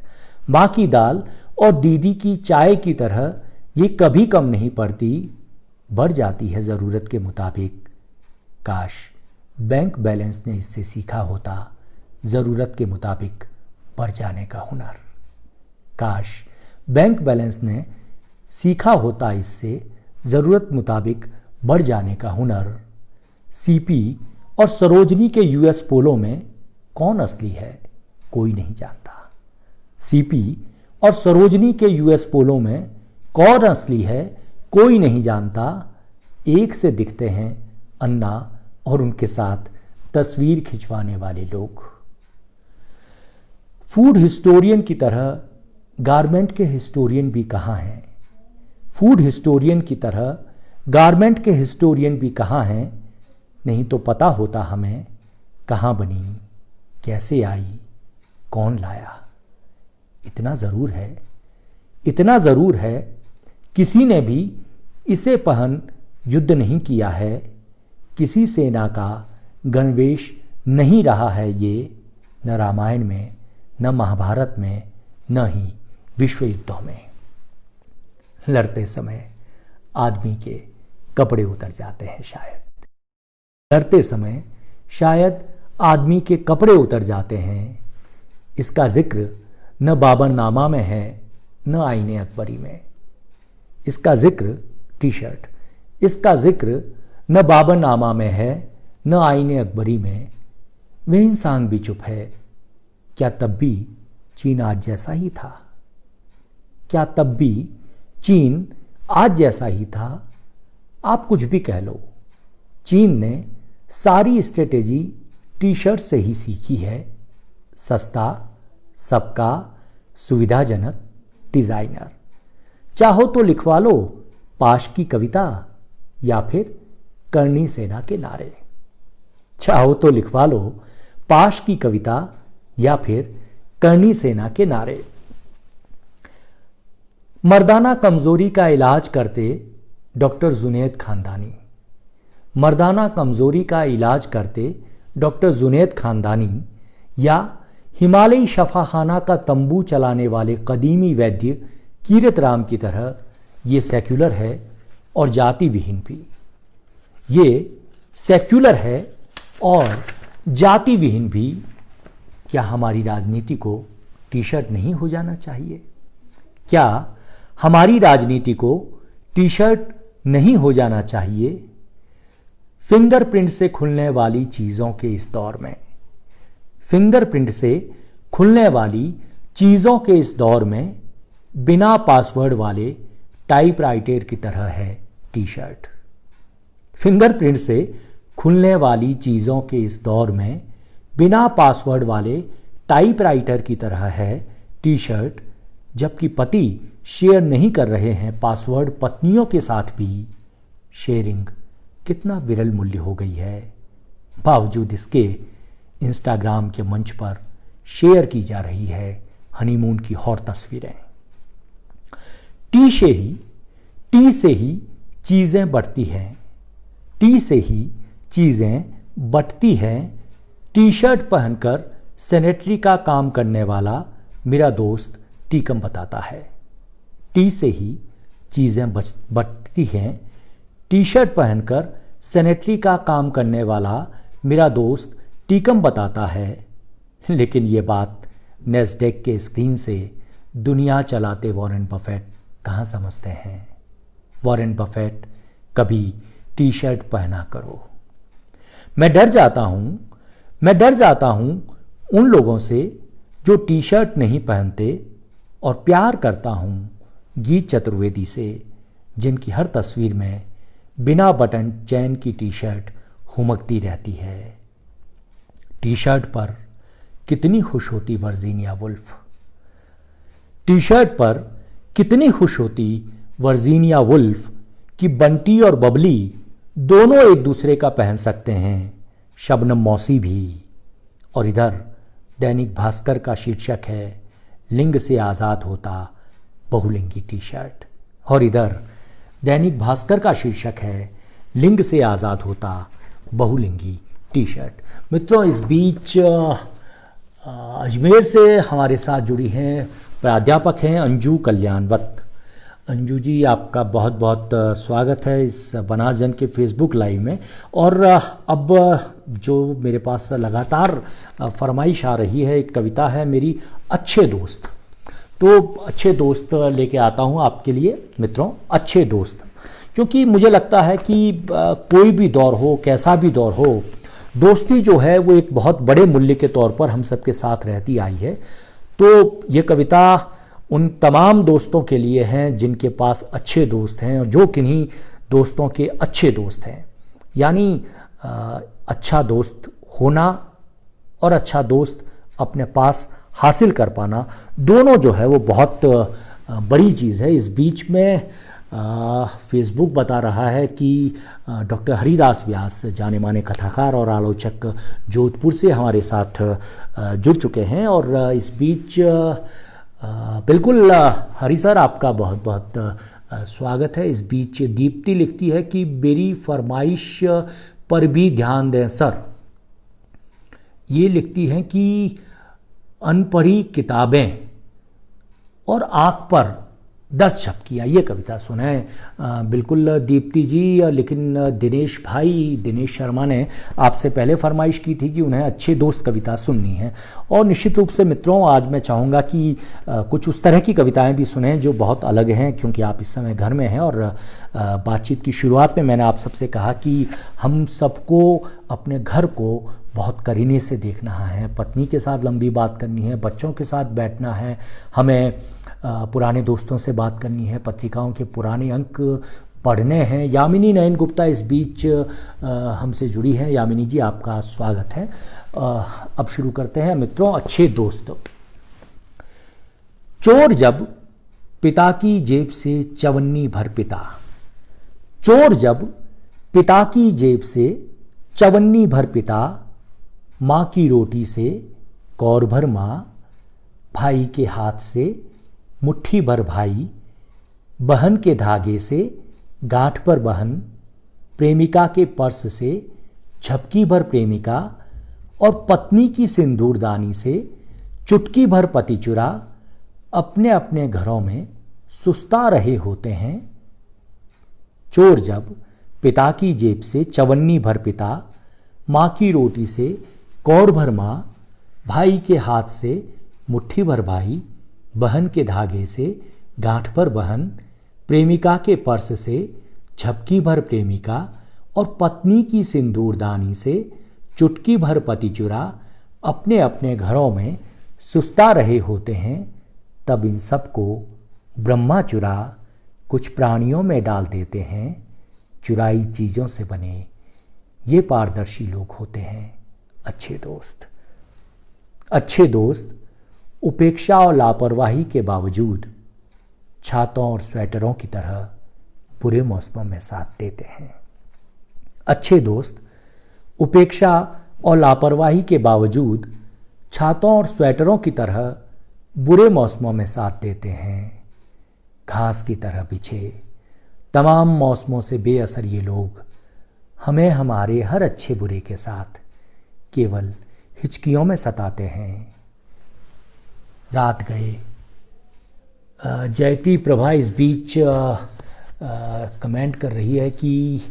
माँ की दाल और दीदी की चाय की तरह ये कभी कम नहीं पड़ती, बढ़ जाती है ज़रूरत के मुताबिक। काश बैंक बैलेंस ने इससे सीखा होता ज़रूरत के मुताबिक बढ़ जाने का हुनर। काश बैंक बैलेंस ने सीखा होता इससे ज़रूरत मुताबिक बढ़ जाने का हुनर। सीपी और सरोजनी के यूएस पोलो में कौन असली है कोई नहीं जानता। सीपी और सरोजनी के यूएस पोलो में कौन असली है कोई नहीं जानता। एक से दिखते हैं अन्ना और उनके साथ तस्वीर खिंचवाने वाले लोग। फूड हिस्टोरियन की तरह गारमेंट के हिस्टोरियन भी कहाँ हैं। फूड हिस्टोरियन की तरह गारमेंट के हिस्टोरियन भी कहाँ हैं। नहीं तो पता होता हमें कहाँ बनी, कैसे आई, कौन लाया। इतना ज़रूर है किसी ने भी इसे पहन युद्ध नहीं किया है। किसी सेना का गणवेश नहीं रहा है ये, न रामायण में, न महाभारत में, न ही विश्व युद्धों में। लड़ते समय आदमी के कपड़े उतर जाते हैं शायद। लड़ते समय शायद आदमी के कपड़े उतर जाते हैं। इसका जिक्र न बाबरनामा में है न आईने अकबरी में। इसका जिक्र टी शर्ट, इसका जिक्र न बाबरनामा में है न आईने अकबरी में। वह इंसान भी चुप है, क्या तब भी चीन आज जैसा ही था। क्या तब भी चीन आज जैसा ही था। आप कुछ भी कह लो, चीन ने सारी स्ट्रेटेजी टी शर्ट से ही सीखी है। सस्ता, सबका, सुविधाजनक, डिजाइनर। चाहो तो लिखवा लो पाश की कविता या फिर करनी सेना के नारे। चाहो तो लिखवा लो पाश की कविता या फिर करनी सेना के नारे। मर्दाना कमजोरी का इलाज करते डॉक्टर जुनैद खानदानी। मर्दाना कमजोरी का इलाज करते डॉक्टर जुनैद खानदानी या हिमालयी शफाखाना का तंबू चलाने वाले कदीमी वैद्य कीरत राम की तरह ये सेक्युलर है और जाति विहीन भी। ये सेक्युलर है और जाति विहीन भी। क्या हमारी राजनीति को टी शर्ट नहीं हो जाना चाहिए? क्या हमारी राजनीति को टी शर्ट नहीं हो जाना चाहिए? फिंगरप्रिंट से खुलने वाली चीज़ों के इस दौर में, फिंगरप्रिंट से खुलने वाली चीज़ों के इस दौर में बिना पासवर्ड वाले टाइपराइटर की तरह है टी शर्ट। फिंगरप्रिंट से खुलने वाली चीज़ों के इस दौर में बिना पासवर्ड वाले टाइपराइटर की तरह है टी शर्ट। जबकि पति शेयर नहीं कर रहे हैं पासवर्ड पत्नियों के साथ भी, शेयरिंग कितना विरल मूल्य हो गई है। बावजूद इसके इंस्टाग्राम के मंच पर शेयर की जा रही है हनीमून की हॉट तस्वीरें। टी से ही चीज़ें बढ़ती हैं, टी से ही चीज़ें बटती हैं। टी शर्ट पहनकर सेनेटरी का काम करने वाला मेरा दोस्त टीकम बताता है। टी से ही चीज़ें बचती हैं। टी शर्ट पहनकर सैनिटरी का काम करने वाला मेरा दोस्त टीकम बताता है, लेकिन ये बात नेस्डेक के स्क्रीन से दुनिया चलाते वॉरेन बफेट कहाँ समझते हैं। वॉरेन बफेट, कभी टी शर्ट पहना करो। मैं डर जाता हूँ उन लोगों से जो टी शर्ट नहीं पहनते, और प्यार करता हूँ गीत चतुर्वेदी से, जिनकी हर तस्वीर में बिना बटन चैन की टी शर्ट हुमकती रहती है। टी शर्ट पर कितनी खुश होती वर्जीनिया वुल्फ। टी शर्ट पर कितनी खुश होती वर्जीनिया वुल्फ कि बंटी और बबली दोनों एक दूसरे का पहन सकते हैं, शबनम मौसी भी। और इधर दैनिक भास्कर का शीर्षक है, लिंग से आज़ाद होता बहुलिंगी टी शर्ट। और इधर दैनिक भास्कर का शीर्षक है, लिंग से आज़ाद होता बहुलिंगी टी शर्ट। मित्रों, इस बीच अजमेर से हमारे साथ जुड़ी हैं प्राध्यापक हैं अंजू कल्याणवत। अंजू जी, आपका बहुत बहुत स्वागत है इस बनास जन के फेसबुक लाइव में। और अब जो मेरे पास लगातार फरमाइश आ रही है, एक कविता है मेरी अच्छे दोस्त। तो अच्छे दोस्त लेके आता हूँ आपके लिए मित्रों, अच्छे दोस्त, क्योंकि मुझे लगता है कि कोई भी दौर हो, कैसा भी दौर हो, दोस्ती जो है वो एक बहुत बड़े मूल्य के तौर पर हम सबके साथ रहती आई है। तो ये कविता उन तमाम दोस्तों के लिए हैं जिनके पास अच्छे दोस्त हैं, और जो किन्हीं दोस्तों के अच्छे दोस्त हैं। यानी अच्छा दोस्त होना और अच्छा दोस्त अपने पास हासिल कर पाना, दोनों जो है वो बहुत बड़ी चीज़ है। इस बीच में फेसबुक बता रहा है कि डॉक्टर हरिदास व्यास, जाने माने कथाकार और आलोचक, जोधपुर से हमारे साथ जुड़ चुके हैं। और इस बीच बिल्कुल हरि सर, आपका बहुत बहुत स्वागत है। इस बीच दीप्ति लिखती है कि मेरी फरमाइश पर भी ध्यान दें सर। ये लिखती हैं कि अनपढ़ी किताबें और आँख पर 10 झपकियाँ, ये कविता सुनाएं। बिल्कुल दीप्ति जी, लेकिन दिनेश शर्मा ने आपसे पहले फरमाइश की थी कि उन्हें अच्छे दोस्त कविता सुननी है। और निश्चित रूप से मित्रों, आज मैं चाहूँगा कि कुछ उस तरह की कविताएं भी सुनें जो बहुत अलग हैं, क्योंकि आप इस समय घर में हैं। और बातचीत की शुरुआत में मैंने आप सबसे कहा कि हम सबको अपने घर को बहुत करीने से देखना है, पत्नी के साथ लंबी बात करनी है, बच्चों के साथ बैठना है, हमें पुराने दोस्तों से बात करनी है, पत्रिकाओं के पुराने अंक पढ़ने हैं। यामिनी नयन गुप्ता इस बीच हमसे जुड़ी है। यामिनी जी, आपका स्वागत है। अब शुरू करते हैं मित्रों, अच्छे दोस्त। चोर जब पिता की जेब से चवन्नी भर पिता, चोर जब पिता की जेब से चवन्नी भर पिता, माँ की रोटी से कौर भर माँ, भाई के हाथ से मुट्ठी भर भाई, बहन के धागे से गांठ पर बहन, प्रेमिका के पर्स से झपकी भर प्रेमिका, और पत्नी की सिंदूरदानी से चुटकी भर पति चुरा, अपने अपने घरों में सुस्ता रहे होते हैं। चोर जब पिता की जेब से चवन्नी भर पिता, माँ की रोटी से कौर भर माँ, भाई के हाथ से मुट्ठी भर भाई, बहन के धागे से गांठ पर बहन, प्रेमिका के पर्स से झपकी भर प्रेमिका, और पत्नी की सिंदूरदानी से चुटकी भर पति चुरा, अपने अपने घरों में सुस्ता रहे होते हैं। तब इन सबको ब्रह्मा चुरा कुछ प्राणियों में डाल देते हैं। चुराई चीज़ों से बने ये पारदर्शी लोग होते हैं अच्छे दोस्त। अच्छे दोस्त उपेक्षा और लापरवाही के बावजूद छातों और स्वेटरों की तरह बुरे मौसमों में साथ देते हैं। अच्छे दोस्त उपेक्षा और लापरवाही के बावजूद छातों और स्वेटरों की तरह बुरे मौसमों में साथ देते हैं। घास की तरह बिछे तमाम मौसमों से बेअसर ये लोग हमें हमारे हर अच्छे बुरे के साथ केवल हिचकियों में सताते हैं। रात गए जयती प्रभा इस बीच कमेंट कर रही है कि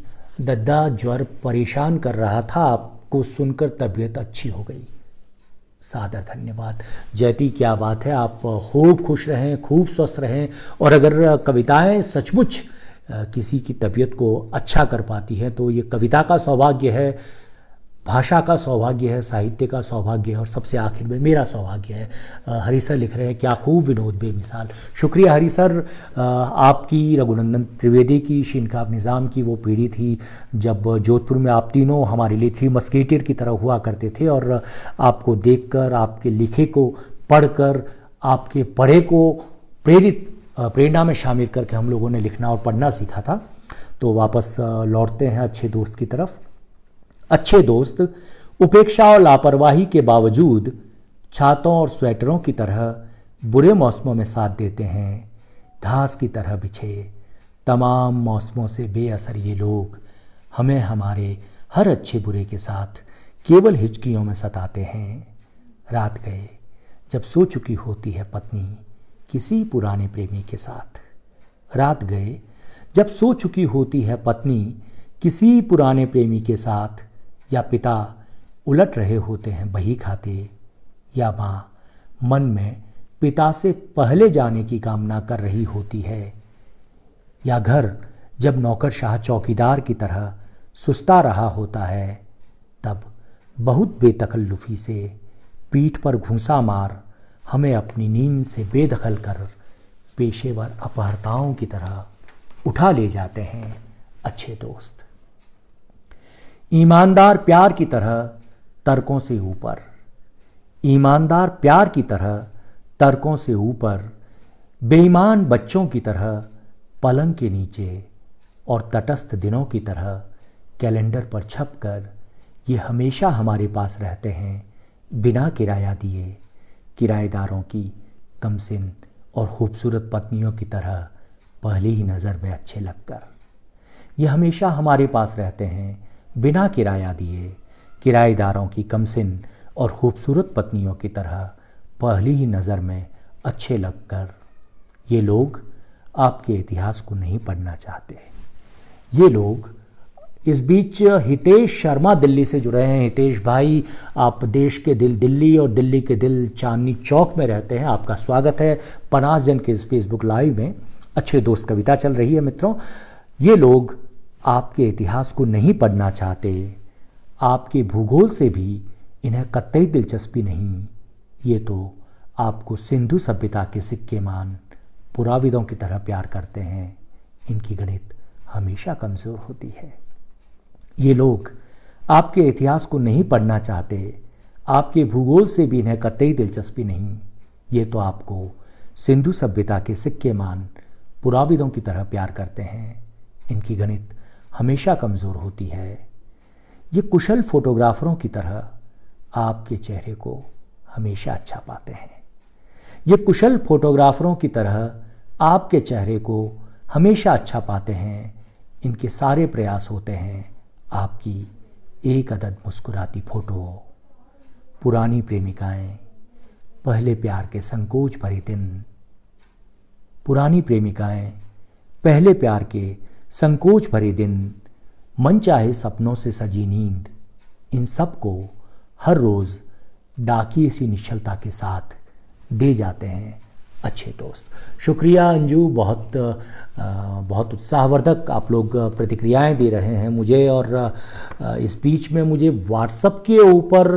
दद्दा ज्वर परेशान कर रहा था, आपको सुनकर तबीयत अच्छी हो गई। सादर धन्यवाद जयती, क्या बात है। आप खूब खुश रहें, खूब स्वस्थ रहें। और अगर कविताएं सचमुच किसी की तबीयत को अच्छा कर पाती है तो ये कविता का सौभाग्य है, भाषा का सौभाग्य है, साहित्य का सौभाग्य है और सबसे आखिर में मेरा सौभाग्य है। हरी सर लिख रहे हैं, क्या खूब विनोद बेमिसाल। शुक्रिया हरी सर। आपकी, रघुनंदन त्रिवेदी की, शिनकाब निज़ाम की वो पीढ़ी थी जब जोधपुर में आप तीनों हमारे लिए थ्री मस्केटियर की तरह हुआ करते थे और आपको देखकर, आपके लिखे को पढ़कर, आपके पढ़े को प्रेरणा में शामिल करके हम लोगों ने लिखना और पढ़ना सीखा था। तो वापस लौटते हैं अच्छे दोस्त की तरफ। अच्छे दोस्त उपेक्षा और लापरवाही के बावजूद छातों और स्वेटरों की तरह बुरे मौसमों में साथ देते हैं। घास की तरह बिछे तमाम मौसमों से बेअसर ये लोग हमें हमारे हर अच्छे बुरे के साथ केवल हिचकियों में सताते हैं। रात गए जब सो चुकी होती है पत्नी किसी पुराने प्रेमी के साथ। रात गए जब सो चुकी होती है पत्नी किसी पुराने प्रेमी के साथ, या पिता उलट रहे होते हैं बही खाते, या माँ मन में पिता से पहले जाने की कामना कर रही होती है, या घर जब नौकरशाह चौकीदार की तरह सुस्ता रहा होता है तब बहुत बेतकल्लुफ़ी से पीठ पर घूंसा मार हमें अपनी नींद से बेदखल कर पेशेवर अपहर्ताओं की तरह उठा ले जाते हैं। अच्छे दोस्त ईमानदार प्यार की तरह तर्कों से ऊपर, ईमानदार प्यार की तरह तर्कों से ऊपर, बेईमान बच्चों की तरह पलंग के नीचे और तटस्थ दिनों की तरह कैलेंडर पर छपकर ये हमेशा हमारे पास रहते हैं बिना किराया दिए। किराएदारों की कमसिन और खूबसूरत पत्नियों की तरह पहली ही नज़र में अच्छे लगकर ये हमेशा हमारे पास रहते हैं बिना किराया दिए। किराएदारों की कमसिन और खूबसूरत पत्नियों की तरह पहली ही नज़र में अच्छे लगकर ये लोग आपके इतिहास को नहीं पढ़ना चाहते। ये लोग इस बीच हितेश शर्मा दिल्ली से जुड़े हैं। हितेश भाई, आप देश के दिल दिल्ली और दिल्ली के दिल चांदनी चौक में रहते हैं। आपका स्वागत है पनास जन के इस फेसबुक लाइव में। अच्छे दोस्त कविता चल रही है मित्रों। ये लोग आपके इतिहास को नहीं पढ़ना चाहते, आपके भूगोल से भी इन्हें कतई दिलचस्पी नहीं। ये तो आपको सिंधु सभ्यता के सिक्के मान पुराविदों की तरह प्यार करते हैं। इनकी गणित हमेशा कमज़ोर होती है। ये लोग आपके इतिहास को नहीं पढ़ना चाहते, आपके भूगोल से भी इन्हें कतई दिलचस्पी नहीं। ये तो आपको सिंधु सभ्यता के सिक्के मान पुराविदों की तरह प्यार करते हैं। इनकी गणित हमेशा कमज़ोर होती है। ये कुशल फोटोग्राफरों की तरह आपके चेहरे को हमेशा अच्छा पाते हैं। ये कुशल फोटोग्राफरों की तरह आपके चेहरे को हमेशा अच्छा पाते हैं। इनके सारे प्रयास होते हैं आपकी एक अदद मुस्कुराती फोटो। पुरानी प्रेमिकाएं, पहले प्यार के संकोच भरे दिन। पुरानी प्रेमिकाएं, पहले प्यार के संकोच भरे दिन, मन चाहे सपनों से सजी नींद, इन सब को हर रोज़ डाकिए सी निश्चलता के साथ दे जाते हैं अच्छे दोस्त। शुक्रिया अंजू, बहुत उत्साहवर्धक आप लोग प्रतिक्रियाएं दे रहे हैं मुझे। और इस बीच में मुझे व्हाट्सएप के ऊपर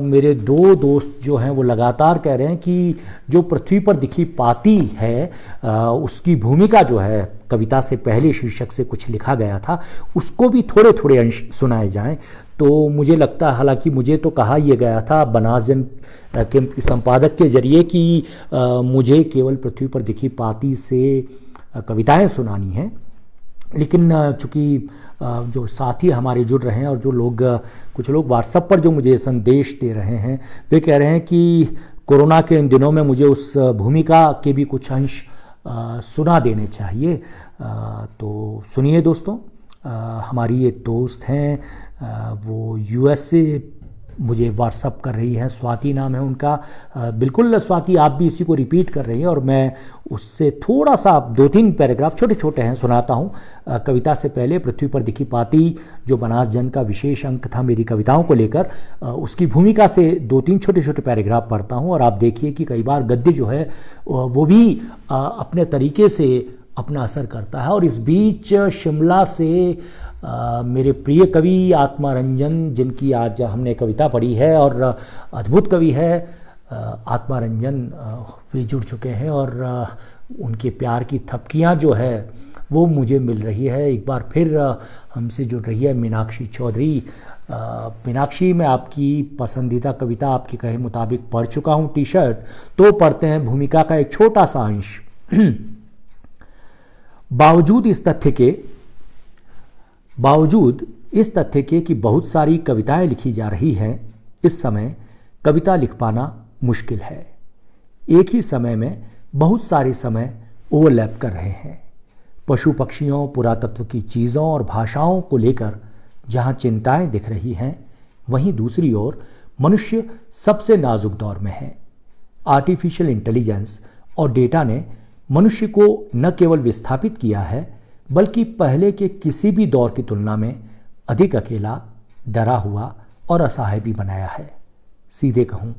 मेरे दो दोस्त जो हैं वो लगातार कह रहे हैं कि जो पृथ्वी पर दिखी पाती है उसकी भूमिका जो है कविता से पहले शीर्षक से कुछ लिखा गया था, उसको भी थोड़े थोड़े अंश सुनाए जाएं। तो मुझे लगता है, हालांकि मुझे तो कहा यह गया था बनास जन के संपादक के जरिए कि मुझे केवल पृथ्वी पर दिखी पाती से कविताएं सुनानी हैं, लेकिन चूँकि जो साथी हमारे जुड़ रहे हैं और जो लोग कुछ लोग व्हाट्सएप पर जो मुझे संदेश दे रहे हैं वे कह रहे हैं कि कोरोना के इन दिनों में मुझे उस भूमिका के भी कुछ अंश सुना देने चाहिए। तो सुनिए दोस्तों, हमारी एक दोस्त हैं, वो यूएसए मुझे व्हाट्सअप कर रही हैं, स्वाति नाम है उनका। बिल्कुल स्वाति, आप भी इसी को रिपीट कर रही हैं और मैं उससे थोड़ा सा 2-3 पैराग्राफ छोटे छोटे हैं सुनाता हूँ। कविता से पहले पृथ्वी पर दिखी पाती, जो बनास जन का विशेष अंक था मेरी कविताओं को लेकर, उसकी भूमिका से 2-3 छोटे छोटे पैराग्राफ पढ़ता हूँ। और आप देखिए कि कई बार गद्य जो है वो भी अपने तरीके से अपना असर करता है। और इस बीच शिमला से मेरे प्रिय कवि आत्मारंजन, जिनकी आज हमने कविता पढ़ी है और अद्भुत कवि है आत्मारंजन, वे जुड़ चुके हैं और उनके प्यार की थपकियां जो है वो मुझे मिल रही है। एक बार फिर हमसे जुड़ रही है मीनाक्षी चौधरी। मीनाक्षी, मैं आपकी पसंदीदा कविता आपके कहे मुताबिक पढ़ चुका हूँ, टी शर्ट, तो पढ़ते हैं भूमिका का एक छोटा सा अंश। बावजूद इस तथ्य के कि बहुत सारी कविताएं लिखी जा रही हैं, इस समय कविता लिख पाना मुश्किल है। एक ही समय में बहुत सारे समय ओवरलैप कर रहे हैं। पशु पक्षियों, पुरातत्व की चीज़ों और भाषाओं को लेकर जहां चिंताएं दिख रही हैं, वहीं दूसरी ओर मनुष्य सबसे नाजुक दौर में है। आर्टिफिशियल इंटेलिजेंस और डेटा ने मनुष्य को न केवल विस्थापित किया है, बल्कि पहले के किसी भी दौर की तुलना में अधिक अकेला, डरा हुआ और असहाय भी बनाया है। सीधे कहूं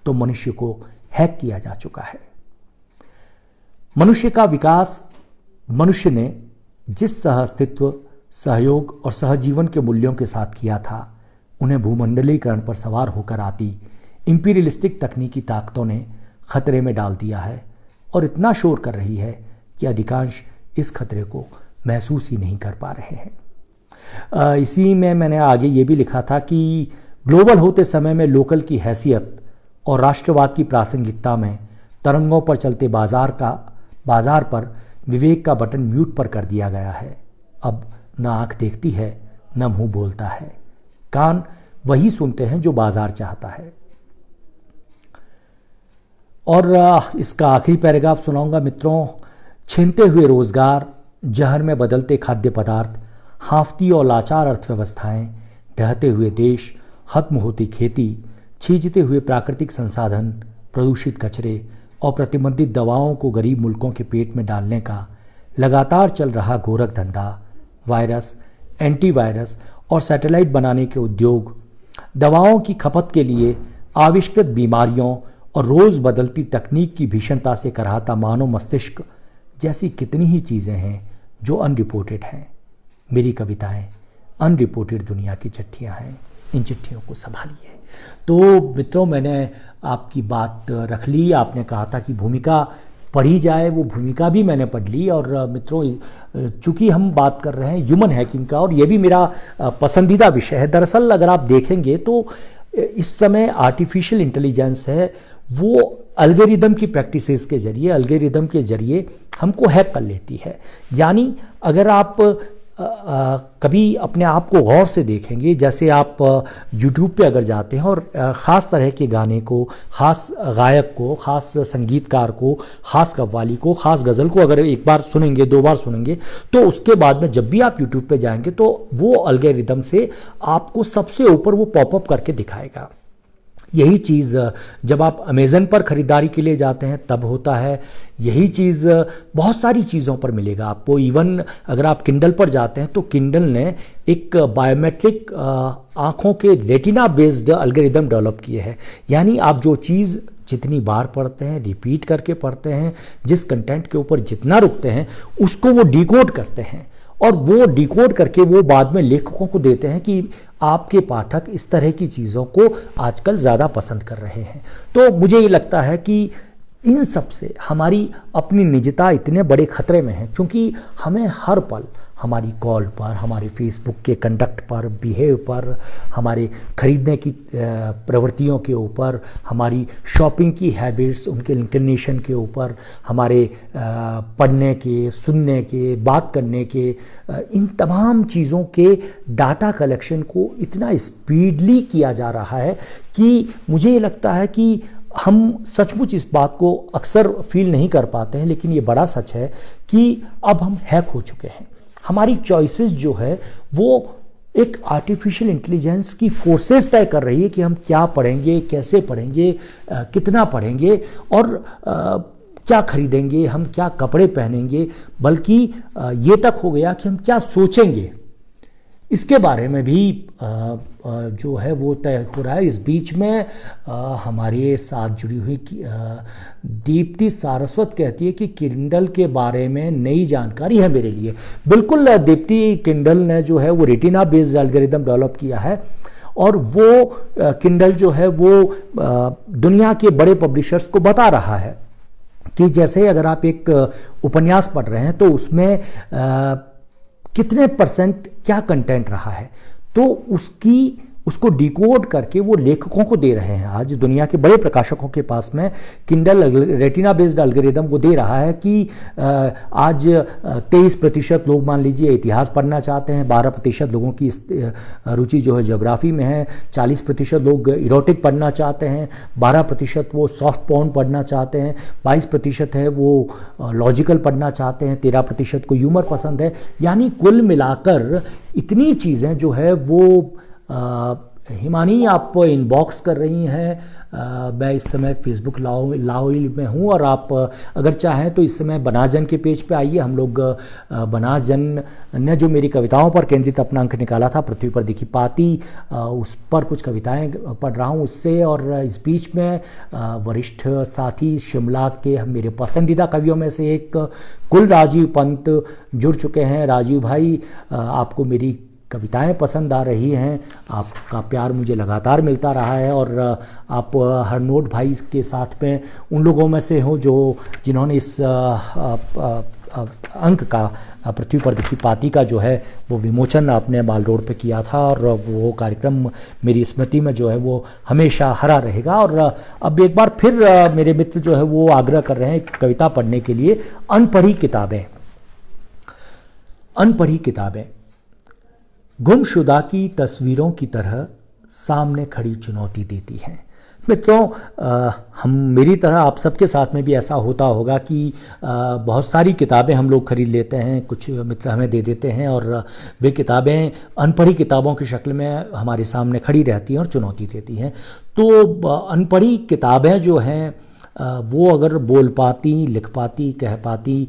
तो मनुष्य को हैक किया जा चुका है। मनुष्य का विकास मनुष्य ने जिस सहअस्तित्व, सहयोग और सहजीवन के मूल्यों के साथ किया था, उन्हें भूमंडलीकरण पर सवार होकर आती इंपीरियलिस्टिक तकनीकी ताकतों ने खतरे में डाल दिया है और इतना शोर कर रही है कि अधिकांश इस खतरे को महसूस ही नहीं कर पा रहे हैं। इसी में मैंने आगे ये भी लिखा था कि ग्लोबल होते समय में लोकल की हैसियत और राष्ट्रवाद की प्रासंगिकता में तरंगों पर चलते बाजार पर विवेक का बटन म्यूट पर कर दिया गया है। अब न आंख देखती है, न मुंह बोलता है, कान वही सुनते हैं जो बाजार चाहता है। और इसका आखिरी पैराग्राफ सुनाऊंगा मित्रों। छीनते हुए रोजगार, जहर में बदलते खाद्य पदार्थ, हांफती और लाचार अर्थव्यवस्थाएं, ढहते हुए देश, खत्म होती खेती, छींचते हुए प्राकृतिक संसाधन, प्रदूषित कचरे और प्रतिबंधित दवाओं को गरीब मुल्कों के पेट में डालने का लगातार चल रहा गोरख धंधा, वायरस, एंटीवायरस और सैटेलाइट बनाने के उद्योग, दवाओं की खपत के लिए आविष्कृत बीमारियों और रोज बदलती तकनीक की भीषणता से कराहता मानव मस्तिष्क जैसी कितनी ही चीजें हैं जो अनरिपोर्टेड हैं। मेरी कविताएं अनरिपोर्टेड दुनिया की चिट्ठियां हैं, इन चिट्ठियों को संभालिए। तो मित्रों, मैंने आपकी बात रख ली। आपने कहा था कि भूमिका पढ़ी जाए, वो भूमिका भी मैंने पढ़ ली। और मित्रों, चूंकि हम बात कर रहे हैं ह्यूमन हैकिंग का, और ये भी मेरा पसंदीदा विषय है। दरअसल अगर आप देखेंगे तो इस समय आर्टिफिशियल इंटेलिजेंस है, वो अल्गोरिदम की प्रैक्टिसेस के जरिए, अल्गोरिदम के जरिए हमको हैक कर लेती है। यानी अगर आप कभी अपने आप को गौर से देखेंगे, जैसे आप YouTube पे अगर जाते हैं और ख़ास तरह के गाने को, ख़ास गायक को, ख़ास संगीतकार को, ख़ास कव्वाली को, ख़ास गज़ल को अगर एक बार सुनेंगे, 2 बार सुनेंगे, तो उसके बाद में जब भी आप YouTube पे जाएंगे तो वो अलगोरिदम से आपको सबसे ऊपर वो पॉपअप करके दिखाएगा। यही चीज़ जब आप अमेज़न पर ख़रीदारी के लिए जाते हैं तब होता है। यही चीज़ बहुत सारी चीज़ों पर मिलेगा आपको। इवन अगर आप किंडल पर जाते हैं तो किंडल ने एक बायोमेट्रिक आँखों के रेटिना बेस्ड एल्गोरिदम डेवलप किए हैं। यानी आप जो चीज़ जितनी बार पढ़ते हैं, रिपीट करके पढ़ते हैं, जिस कंटेंट के ऊपर जितना रुकते हैं, उसको वो डिकोड करते हैं और वो डिकोड करके वो बाद में लेखकों को देते हैं कि आपके पाठक इस तरह की चीज़ों को आजकल ज़्यादा पसंद कर रहे हैं। तो मुझे ये लगता है कि इन सब से हमारी अपनी निजता इतने बड़े खतरे में है, क्योंकि हमें हर पल हमारी कॉल पर, हमारे फेसबुक के कंडक्ट पर, बिहेव पर, हमारे खरीदने की प्रवृत्तियों के ऊपर, हमारी शॉपिंग की हैबिट्स, उनके इंक्लिनेशन के ऊपर, हमारे पढ़ने के, सुनने के, बात करने के, इन तमाम चीज़ों के डाटा कलेक्शन को इतना स्पीडली किया जा रहा है कि मुझे ये लगता है कि हम सचमुच इस बात को अक्सर फील नहीं कर पाते हैं, लेकिन ये बड़ा सच है कि अब हम हैक हो चुके हैं। हमारी चॉइसेस जो है वो एक आर्टिफिशियल इंटेलिजेंस की फोर्सेस तय कर रही है कि हम क्या पढ़ेंगे, कैसे पढ़ेंगे, कितना पढ़ेंगे और क्या खरीदेंगे, हम क्या कपड़े पहनेंगे, बल्कि ये तक हो गया कि हम क्या सोचेंगे, इसके बारे में भी जो है वो तय हो रहा है। इस बीच में हमारे साथ जुड़ी हुई दीप्ति सारस्वत कहती है कि किंडल के बारे में नई जानकारी है मेरे लिए। बिल्कुल दीप्ति, किंडल ने जो है वो रेटिना बेस्ड एल्गोरिदम डेवलप किया है और वो किंडल जो है वो दुनिया के बड़े पब्लिशर्स को बता रहा है कि जैसे अगर आप एक उपन्यास पढ़ रहे हैं तो उसमें कितने परसेंट क्या कंटेंट रहा है, तो उसको डिकोड करके वो लेखकों को दे रहे हैं। आज दुनिया के बड़े प्रकाशकों के पास में किंडल रेटिना बेस्ड एल्गोरिदम वो दे रहा है कि आज 23% लोग मान लीजिए इतिहास पढ़ना चाहते हैं, 12% लोगों की रुचि जो है ज्योग्राफी में है, 40% लोग इरोटिक पढ़ना चाहते हैं, 12% वो सॉफ्ट पोर्न पढ़ना चाहते हैं, 22% है वो लॉजिकल पढ़ना चाहते हैं, 13% को ह्यूमर पसंद है। यानी कुल मिलाकर इतनी चीज़ें जो है वो हिमानी आप इनबॉक्स कर रही हैं। मैं इस समय फेसबुक लाइव में हूँ और आप अगर चाहें तो इस समय बनासजन के पेज पे आइए। हम लोग बनासजन ने जो मेरी कविताओं पर केंद्रित अपना अंक निकाला था, पृथ्वी पर दिखी पाती, उस पर कुछ कविताएं पढ़ रहा हूँ उससे। और इस बीच में वरिष्ठ साथी शिमला के मेरे पसंदीदा कवियों में से एक कुल राजीव पंत जुड़ चुके हैं। राजीव भाई, आपको मेरी कविताएं पसंद आ रही हैं, आपका प्यार मुझे लगातार मिलता रहा है और आप हरनोट भाई के साथ में उन लोगों में से हो जिन्होंने इस अंक का, पृथ्वी पर दिखी पाती का जो है वो विमोचन आपने माल रोड पे किया था और वो कार्यक्रम मेरी स्मृति में जो है वो हमेशा हरा रहेगा। और अब एक बार फिर मेरे मित्र जो है वो आग्रह कर रहे हैं कविता पढ़ने के लिए। अनपढ़ी किताबें गुमशुदा की तस्वीरों की तरह सामने खड़ी चुनौती देती हैं। मित्रों, मेरी तरह आप सबके साथ में भी ऐसा होता होगा कि बहुत सारी किताबें हम लोग खरीद लेते हैं, कुछ मित्र हमें दे देते हैं और वे किताबें अनपढ़ी किताबों की शक्ल में हमारे सामने खड़ी रहती हैं और चुनौती देती हैं। तो अनपढ़ी किताबें जो हैं वो अगर बोल पाती, लिख पाती, कह पाती,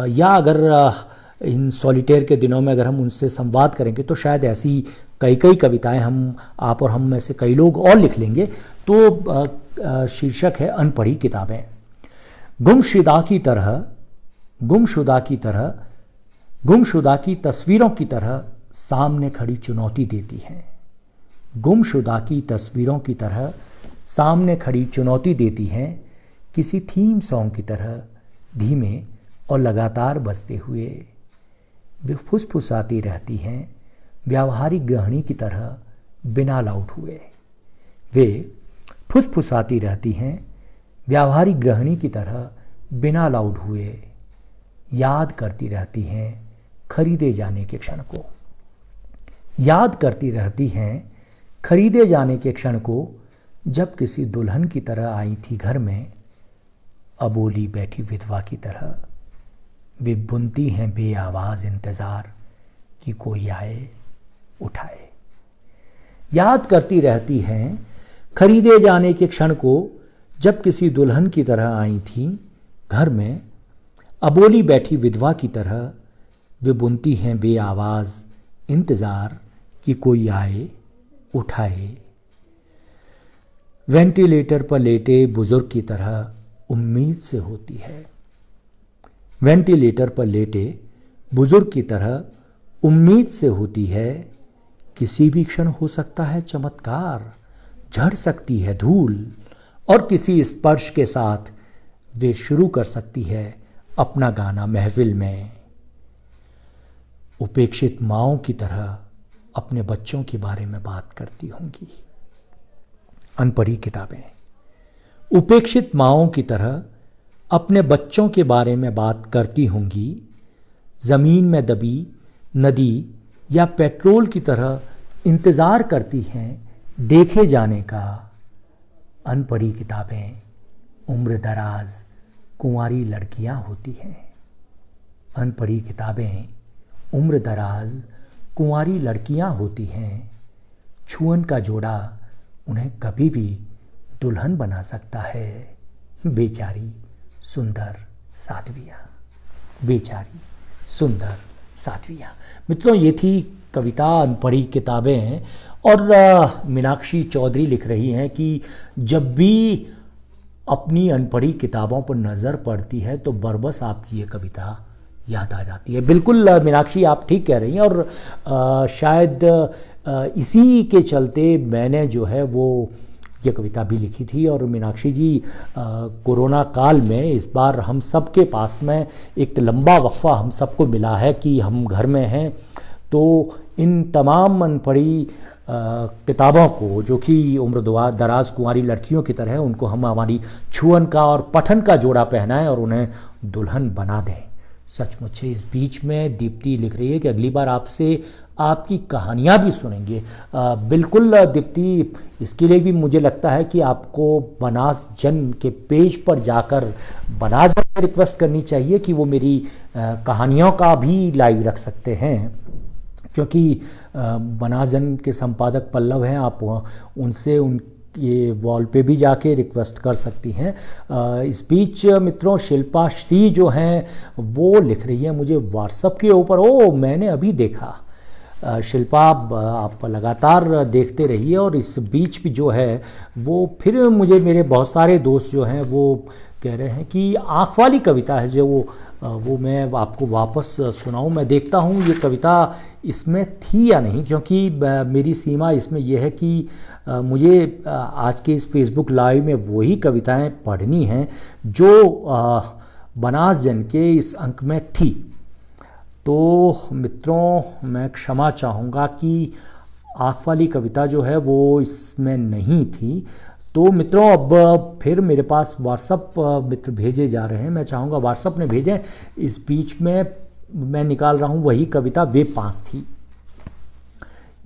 या अगर इन सॉलिटेयर के दिनों में अगर हम उनसे संवाद करेंगे तो शायद ऐसी कई कविताएं आप और हम में से कई लोग और लिख लेंगे। तो शीर्षक है अनपढ़ी किताबें। गुमशुदा की तस्वीरों की तरह सामने खड़ी चुनौती देती हैं। गुमशुदा की तस्वीरों की तरह सामने खड़ी चुनौती देती हैं, किसी थीम सॉन्ग की तरह धीमे और लगातार बजते हुए। वे फुसफुसाती रहती हैं व्यावहारिक गृहिणी की तरह बिना लाउड हुए। वे फुसफुसाती रहती हैं व्यावहारिक गृहिणी की तरह बिना लाउड हुए। याद करती रहती हैं खरीदे जाने के क्षण को। याद करती रहती हैं खरीदे जाने के क्षण को, जब किसी दुल्हन की तरह आई थी घर में, अबोली बैठी विधवा की तरह। वे बुनती हैं बेआवाज इंतजार कि कोई आए उठाए। याद करती रहती हैं खरीदे जाने के क्षण को, जब किसी दुल्हन की तरह आई थी घर में, अबोली बैठी विधवा की तरह। वे बुनती हैं बेआवाज इंतजार कि कोई आए उठाए। वेंटिलेटर पर लेटे बुजुर्ग की तरह उम्मीद से होती है। वेंटिलेटर पर लेटे बुजुर्ग की तरह उम्मीद से होती है। किसी भी क्षण हो सकता है चमत्कार, झड़ सकती है धूल, और किसी स्पर्श के साथ वे शुरू कर सकती है अपना गाना महफिल में। उपेक्षित माँओं की तरह अपने बच्चों के बारे में बात करती होंगी। अनपढ़ी किताबें उपेक्षित माँओं की तरह अपने बच्चों के बारे में बात करती होंगी। ज़मीन में दबी नदी या पेट्रोल की तरह इंतज़ार करती हैं देखे जाने का। अनपढ़ी किताबें उम्र दराज कुंवारी लड़कियां होती हैं। अनपढ़ी किताबें उम्र दराज कुंवारी लड़कियां होती हैं, छुअन का जोड़ा उन्हें कभी भी दुल्हन बना सकता है। बेचारी सुंदर साध्वियाँ, बेचारी सुंदर साध्वियाँ। मित्रों, ये थी कविता अनपढ़ी किताबें हैं। और मीनाक्षी चौधरी लिख रही हैं कि जब भी अपनी अनपढ़ी किताबों पर नज़र पड़ती है तो बरबस आपकी ये कविता याद आ जाती है। बिल्कुल मीनाक्षी, आप ठीक कह रही हैं। और शायद इसी के चलते मैंने जो है वो ये कविता भी लिखी थी। और मीनाक्षी जी, कोरोना काल में इस बार हम सब के पास में एक लंबा वक्फा हम सबको मिला है कि हम घर में हैं, तो इन तमाम अनपढ़ी किताबों को, जो कि उम्र दराज कुंवारी लड़कियों की तरह है, उनको हम हमारी छुअन का और पठन का जोड़ा पहनाएं और उन्हें दुल्हन बना दें। सचमुच इस बीच में दीप्ति लिख रही है कि अगली बार आपसे आपकी कहानियाँ भी सुनेंगे। बिल्कुल दीप्ति, इसके लिए भी मुझे लगता है कि आपको बनास जन के पेज पर जाकर बनास जन से रिक्वेस्ट करनी चाहिए कि वो मेरी कहानियों का भी लाइव रख सकते हैं, क्योंकि बनास जन के संपादक पल्लव हैं। आप उनसे ये वॉल पे भी जाके रिक्वेस्ट कर सकती हैं। इस बीच मित्रों, शिल्पा श्री जो हैं वो लिख रही है मुझे व्हाट्सएप के ऊपर। मैंने अभी देखा। शिल्पा, आप लगातार देखते रहिए। और इस बीच भी जो है वो फिर मुझे मेरे बहुत सारे दोस्त जो हैं वो कह रहे हैं कि आँख वाली कविता है जो वो मैं आपको वापस सुनाऊं। मैं देखता हूं ये कविता इसमें थी या नहीं, क्योंकि मेरी सीमा इसमें यह है कि मुझे आज के इस फेसबुक लाइव में वही कविताएं पढ़नी हैं जो बनास जन के इस अंक में थी। तो मित्रों, मैं क्षमा चाहूँगा कि आँख वाली कविता जो है वो इसमें नहीं थी। तो मित्रों, अब फिर मेरे पास व्हाट्सअप मित्र भेजे जा रहे हैं। मैं चाहूँगा व्हाट्सअप ने भेजें। इस बीच में मैं निकाल रहा हूँ वही कविता, वे 5 थी।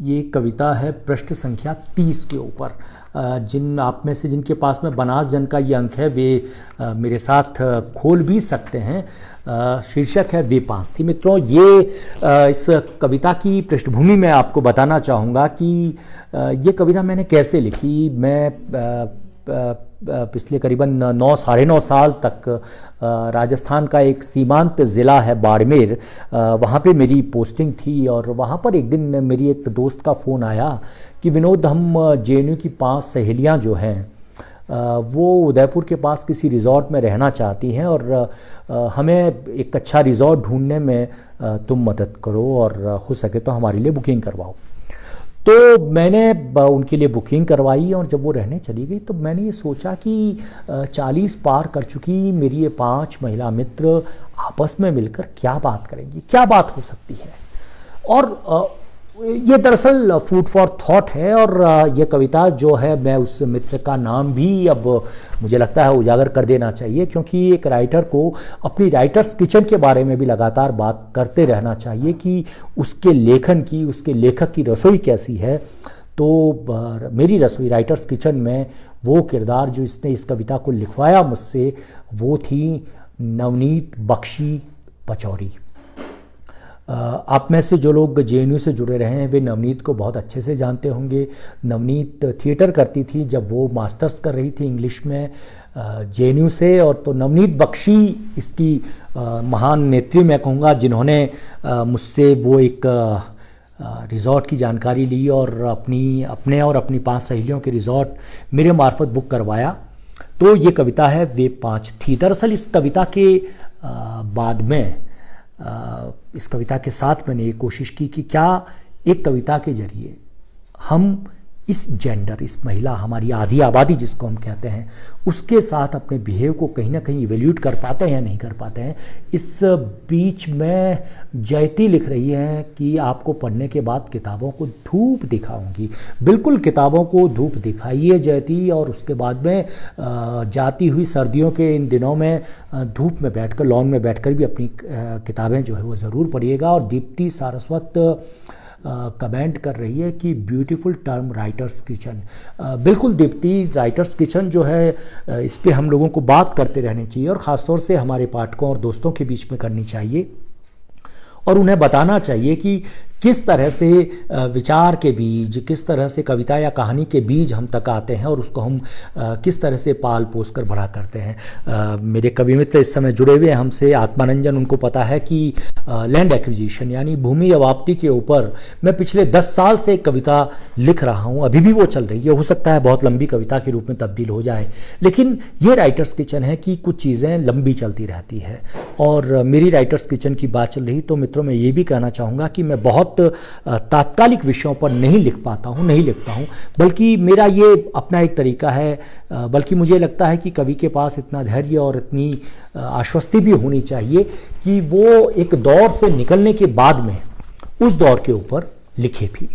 ये कविता है पृष्ठ संख्या 30 के ऊपर। जिन आप में से जिनके पास में बनास जन का ये अंक है वे मेरे साथ खोल भी सकते हैं। शीर्षक है वे 5 थी। मित्रों, ये इस कविता की पृष्ठभूमि में आपको बताना चाहूँगा कि ये कविता मैंने कैसे लिखी। मैं पिछले करीबन 9 साढ़े 9 साल तक राजस्थान का एक सीमांत ज़िला है बाड़मेर, वहाँ पे मेरी पोस्टिंग थी। और वहाँ पर एक दिन मेरी एक दोस्त का फ़ोन आया कि विनोद, हम जेएनयू की 5 सहेलियाँ जो हैं वो उदयपुर के पास किसी रिज़ॉर्ट में रहना चाहती हैं और हमें एक अच्छा रिज़ॉर्ट ढूंढने में तुम मदद करो और हो सके तो हमारे लिए बुकिंग करवाओ। तो मैंने उनके लिए बुकिंग करवाई और जब वो रहने चली गई तो मैंने ये सोचा कि 40 पार कर चुकी मेरी ये 5 महिला मित्र आपस में मिलकर क्या बात करेंगी, क्या बात हो सकती है। और ये दरअसल फूड फॉर थॉट है। और ये कविता जो है, मैं उस मित्र का नाम भी अब मुझे लगता है उजागर कर देना चाहिए, क्योंकि एक राइटर को अपनी राइटर्स किचन के बारे में भी लगातार बात करते रहना चाहिए कि उसके लेखन की, उसके लेखक की रसोई कैसी है। तो मेरी रसोई राइटर्स किचन में वो किरदार जो इसने इस कविता को लिखवाया मुझसे, वो थी नवनीत बख्शी पचौरी। आप में से जो लोग जेएनयू से जुड़े रहे हैं वे नवनीत को बहुत अच्छे से जानते होंगे। नवनीत थिएटर करती थी जब वो मास्टर्स कर रही थी इंग्लिश में जेएनयू से। और तो नवनीत बख्शी इसकी महान नेत्री मैं कहूँगा, जिन्होंने मुझसे वो एक रिज़ॉर्ट की जानकारी ली और अपने और अपनी 5 सहेलियों के रिज़ॉर्ट मेरे मार्फत बुक करवाया। तो ये कविता है वे 5 थी। दरअसल इस कविता के बाद में इस कविता के साथ मैंने ये कोशिश की कि क्या एक कविता के जरिए हम इस जेंडर, इस महिला, हमारी आधी आबादी जिसको हम कहते हैं, उसके साथ अपने बिहेव को कहीं ना कहीं इवेल्यूट कर पाते हैं या नहीं कर पाते हैं। इस बीच में जयती लिख रही है कि आपको पढ़ने के बाद किताबों को धूप दिखाऊंगी। बिल्कुल, किताबों को धूप दिखाइए जयती, और उसके बाद में जाती हुई सर्दियों के इन दिनों में धूप में बैठकर, लॉन में बैठकर भी अपनी किताबें जो है वो ज़रूर पढ़िएगा। और दीप्ति सारस्वत कमेंट कर रही है कि ब्यूटीफुल टर्म राइटर्स किचन। बिल्कुल दीप्ति, राइटर्स किचन जो है इस पे हम लोगों को बात करते रहनी चाहिए और ख़ासतौर से हमारे पाठकों और दोस्तों के बीच में करनी चाहिए और उन्हें बताना चाहिए कि किस तरह से विचार के बीज, किस तरह से कविता या कहानी के बीज हम तक आते हैं और उसको हम किस तरह से पाल पोस कर बड़ा करते हैं। मेरे कवि मित्र इस समय जुड़े हुए हैं हमसे, आत्मानंदन, उनको पता है कि लैंड एक्विजिशन यानी भूमि अवाप्ति के ऊपर मैं पिछले 10 साल से एक कविता लिख रहा हूँ, अभी भी वो चल रही है। हो सकता है बहुत लंबी कविता के रूप में तब्दील हो जाए, लेकिन ये राइटर्स किचन है कि कुछ चीज़ें लंबी चलती रहती है। और मेरी राइटर्स किचन की बात चल रही, तो मित्रों मैं ये भी कहना चाहूँगा कि मैं बहुत तात्कालिक विषयों पर नहीं लिखता हूँ, बल्कि मेरा ये अपना एक तरीका है। बल्कि मुझे लगता है कि कवि के पास इतना धैर्य और इतनी आश्वस्ति भी होनी चाहिए कि वो एक दौर से निकलने के बाद में उस दौर के ऊपर लिखे भी।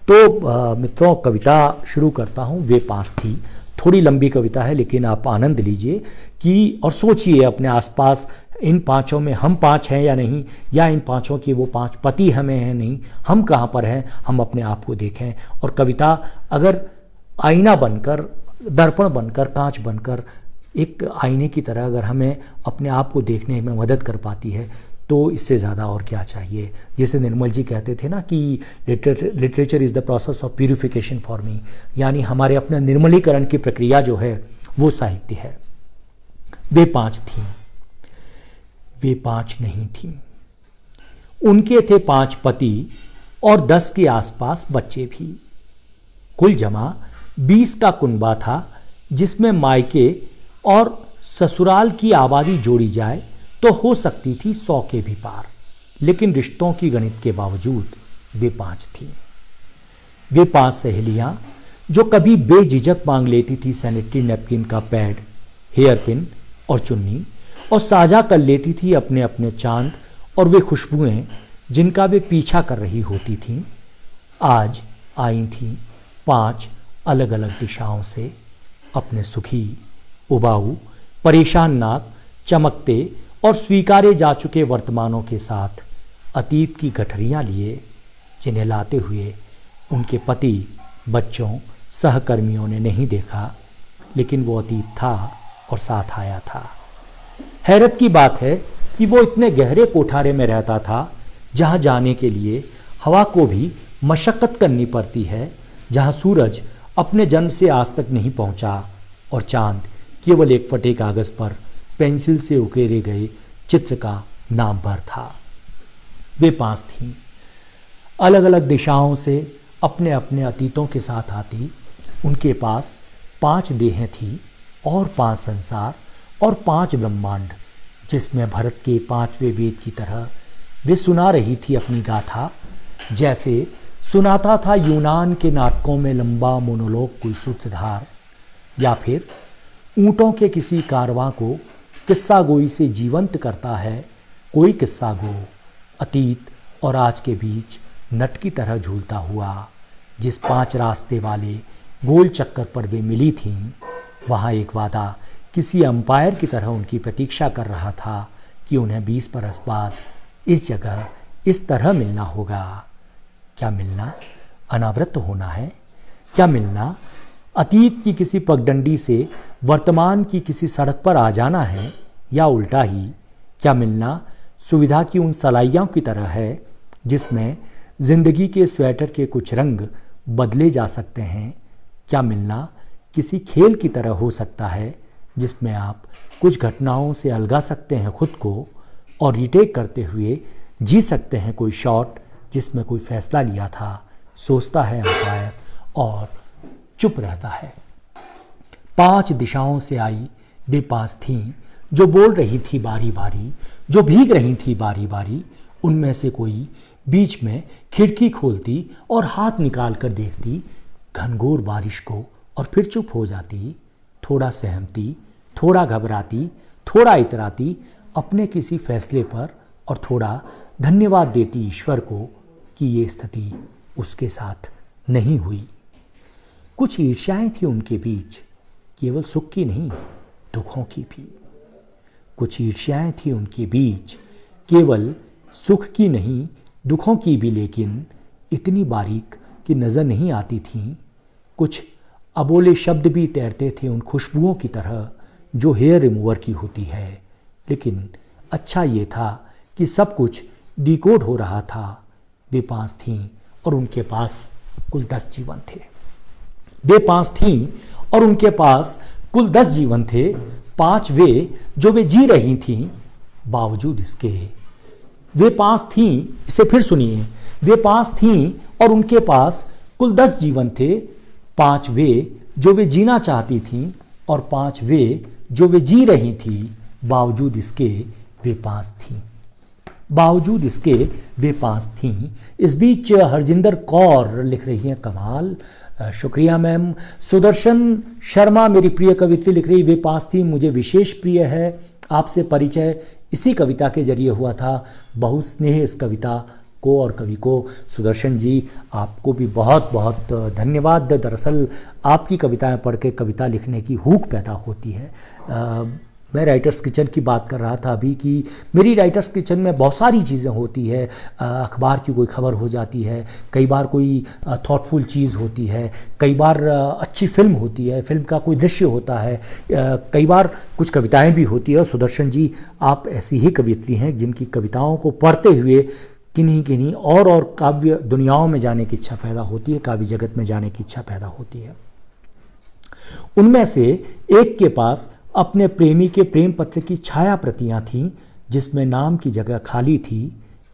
तो मित्रों कविता शुरू करता हूँ। वे पास थी, थोड़ी लंबी कविता है, लेकिन आप आनंद लीजिए कि और सोचिए अपने आसपास इन पांचों में हम पांच हैं या नहीं, या इन पांचों की वो पांच पति हमें हैं नहीं, हम कहाँ पर हैं, हम अपने आप को देखें। और कविता अगर आईना बनकर, दर्पण बनकर, कांच बनकर एक आईने की तरह अगर हमें अपने आप को देखने में मदद कर पाती है तो इससे ज़्यादा और क्या चाहिए। जैसे निर्मल जी कहते थे ना कि literature is the process of purification for me, यानी हमारे अपने निर्मलीकरण की प्रक्रिया जो है वो साहित्य है। वे पांच थीं, वे पांच नहीं थीं। उनके थे 5 पति और 10 के आसपास बच्चे भी। कुल जमा 20 का कुनबा था, जिसमें मायके और ससुराल की आबादी जोड़ी जाए तो हो सकती थी 100 के भी पार। लेकिन रिश्तों की गणित के बावजूद वे 5 थीं। वे 5 सहेलियां जो कभी बेझिझक मांग लेती थी सैनिटरी नैपकिन का पैड, हेयर पिन और चुन्नी, और साझा कर लेती थी अपने अपने चांद और वे खुशबुएं जिनका वे पीछा कर रही होती थीं। आज आई थीं 5 अलग अलग दिशाओं से, अपने सुखी, उबाऊ, परेशान नाक, चमकते और स्वीकारे जा चुके वर्तमानों के साथ अतीत की गठरियाँ लिए, जिन्हें लाते हुए उनके पति, बच्चों, सहकर्मियों ने नहीं देखा, लेकिन वो अतीत था और साथ आया था। हैरत की बात है कि वो इतने गहरे कोठारे में रहता था जहाँ जाने के लिए हवा को भी मशक्कत करनी पड़ती है, जहाँ सूरज अपने जन्म से आज तक नहीं पहुँचा और चांद केवल एक फटे कागज़ पर पेंसिल से उकेरे गए चित्र का नाम भर था। वे 5 थीं, अलग अलग दिशाओं से अपने अपने अतीतों के साथ आती। उनके पास 5 देहें थीं और 5 संसार और 5 ब्रह्मांड, जिसमें भरत के 5वें वेद की तरह वे सुना रही थी अपनी गाथा, जैसे सुनाता था यूनान के नाटकों में लंबा मोनोलोग कोई सूत्रधार, या फिर ऊँटों के किसी कारवां को किस्सा गोई से जीवंत करता है कोई किस्सा गो, अतीत और आज के बीच नट की तरह झूलता हुआ। जिस 5 रास्ते वाले गोल चक्कर पर वे मिली थीं, वहाँ एक वादा किसी अंपायर की तरह उनकी प्रतीक्षा कर रहा था कि उन्हें 20 बरस बाद इस जगह इस तरह मिलना होगा। क्या मिलना अनावृत होना है? क्या मिलना अतीत की किसी पगडंडी से वर्तमान की किसी सड़क पर आ जाना है, या उल्टा ही? क्या मिलना सुविधा की उन सलाइयों की तरह है जिसमें जिंदगी के स्वेटर के कुछ रंग बदले जा सकते हैं? क्या मिलना किसी खेल की तरह हो सकता है जिसमें आप कुछ घटनाओं से अलगा सकते हैं खुद को और रिटेक करते हुए जी सकते हैं कोई शॉट जिसमें कोई फैसला लिया था? सोचता है अंपायर और चुप रहता है। 5 दिशाओं से आई वे 5 थीं जो बोल रही थी बारी बारी, जो भीग रही थी बारी बारी। उनमें से कोई बीच में खिड़की खोलती और हाथ निकाल कर देखती घनघोर बारिश को और फिर चुप हो जाती, थोड़ा सहमती, थोड़ा घबराती, थोड़ा इतराती अपने किसी फैसले पर, और थोड़ा धन्यवाद देती ईश्वर को कि ये स्थिति उसके साथ नहीं हुई। कुछ ईर्ष्याएं थी उनके बीच, केवल सुख की नहीं, दुखों की भी। कुछ ईर्ष्याएं थी उनके बीच, केवल सुख की नहीं, दुखों की भी, लेकिन इतनी बारीक कि नज़र नहीं आती थीं। कुछ अबोले शब्द भी तैरते थे उन खुशबुओं की तरह जो हेयर रिमूवर की होती है, लेकिन अच्छा ये था कि सब कुछ डिकोड हो रहा था। वे 5 थीं और उनके पास कुल 10 जीवन थे। वे 5 थीं और उनके पास कुल 10 जीवन थे। 5 वे जो वे जी रही थीं बावजूद इसके। वे 5 थीं, इसे फिर सुनिए, वे 5 थीं और उनके पास कुल 10 जीवन थे। 5 वे जो वे जीना चाहती थीं और 5 वे जो वे जी रही थीं बावजूद इसके वे 5 थीं। बावजूद इसके वे 5 थीं। इस बीच हरजिंदर कौर लिख रही हैं, कमाल, शुक्रिया मैम। सुदर्शन शर्मा मेरी प्रिय कवित्री लिख रही, वे 5 थीं मुझे विशेष प्रिय है। आपसे परिचय इसी कविता के जरिए हुआ था। बहुत स्नेह इस कविता को और कवि को। सुदर्शन जी आपको भी बहुत बहुत धन्यवाद। दरअसल आपकी कविताएं पढ़ के कविता लिखने की हूक पैदा होती है। मैं राइटर्स किचन की बात कर रहा था अभी कि मेरी राइटर्स किचन में बहुत सारी चीज़ें होती है। अखबार की कोई खबर हो जाती है, कई बार कोई थॉटफुल चीज़ होती है, कई बार अच्छी फिल्म होती है, फिल्म का कोई दृश्य होता है, कई बार कुछ कविताएं भी होती है। और सुदर्शन जी आप ऐसी ही कवियत्री हैं जिनकी कविताओं को पढ़ते हुए किन्हीं किन्हीं और काव्य दुनियाओं में जाने की इच्छा पैदा होती है, काव्य जगत में जाने की इच्छा पैदा होती है। उनमें से एक के पास अपने प्रेमी के प्रेम पत्र की छाया प्रतियां थीं जिसमें नाम की जगह खाली थी।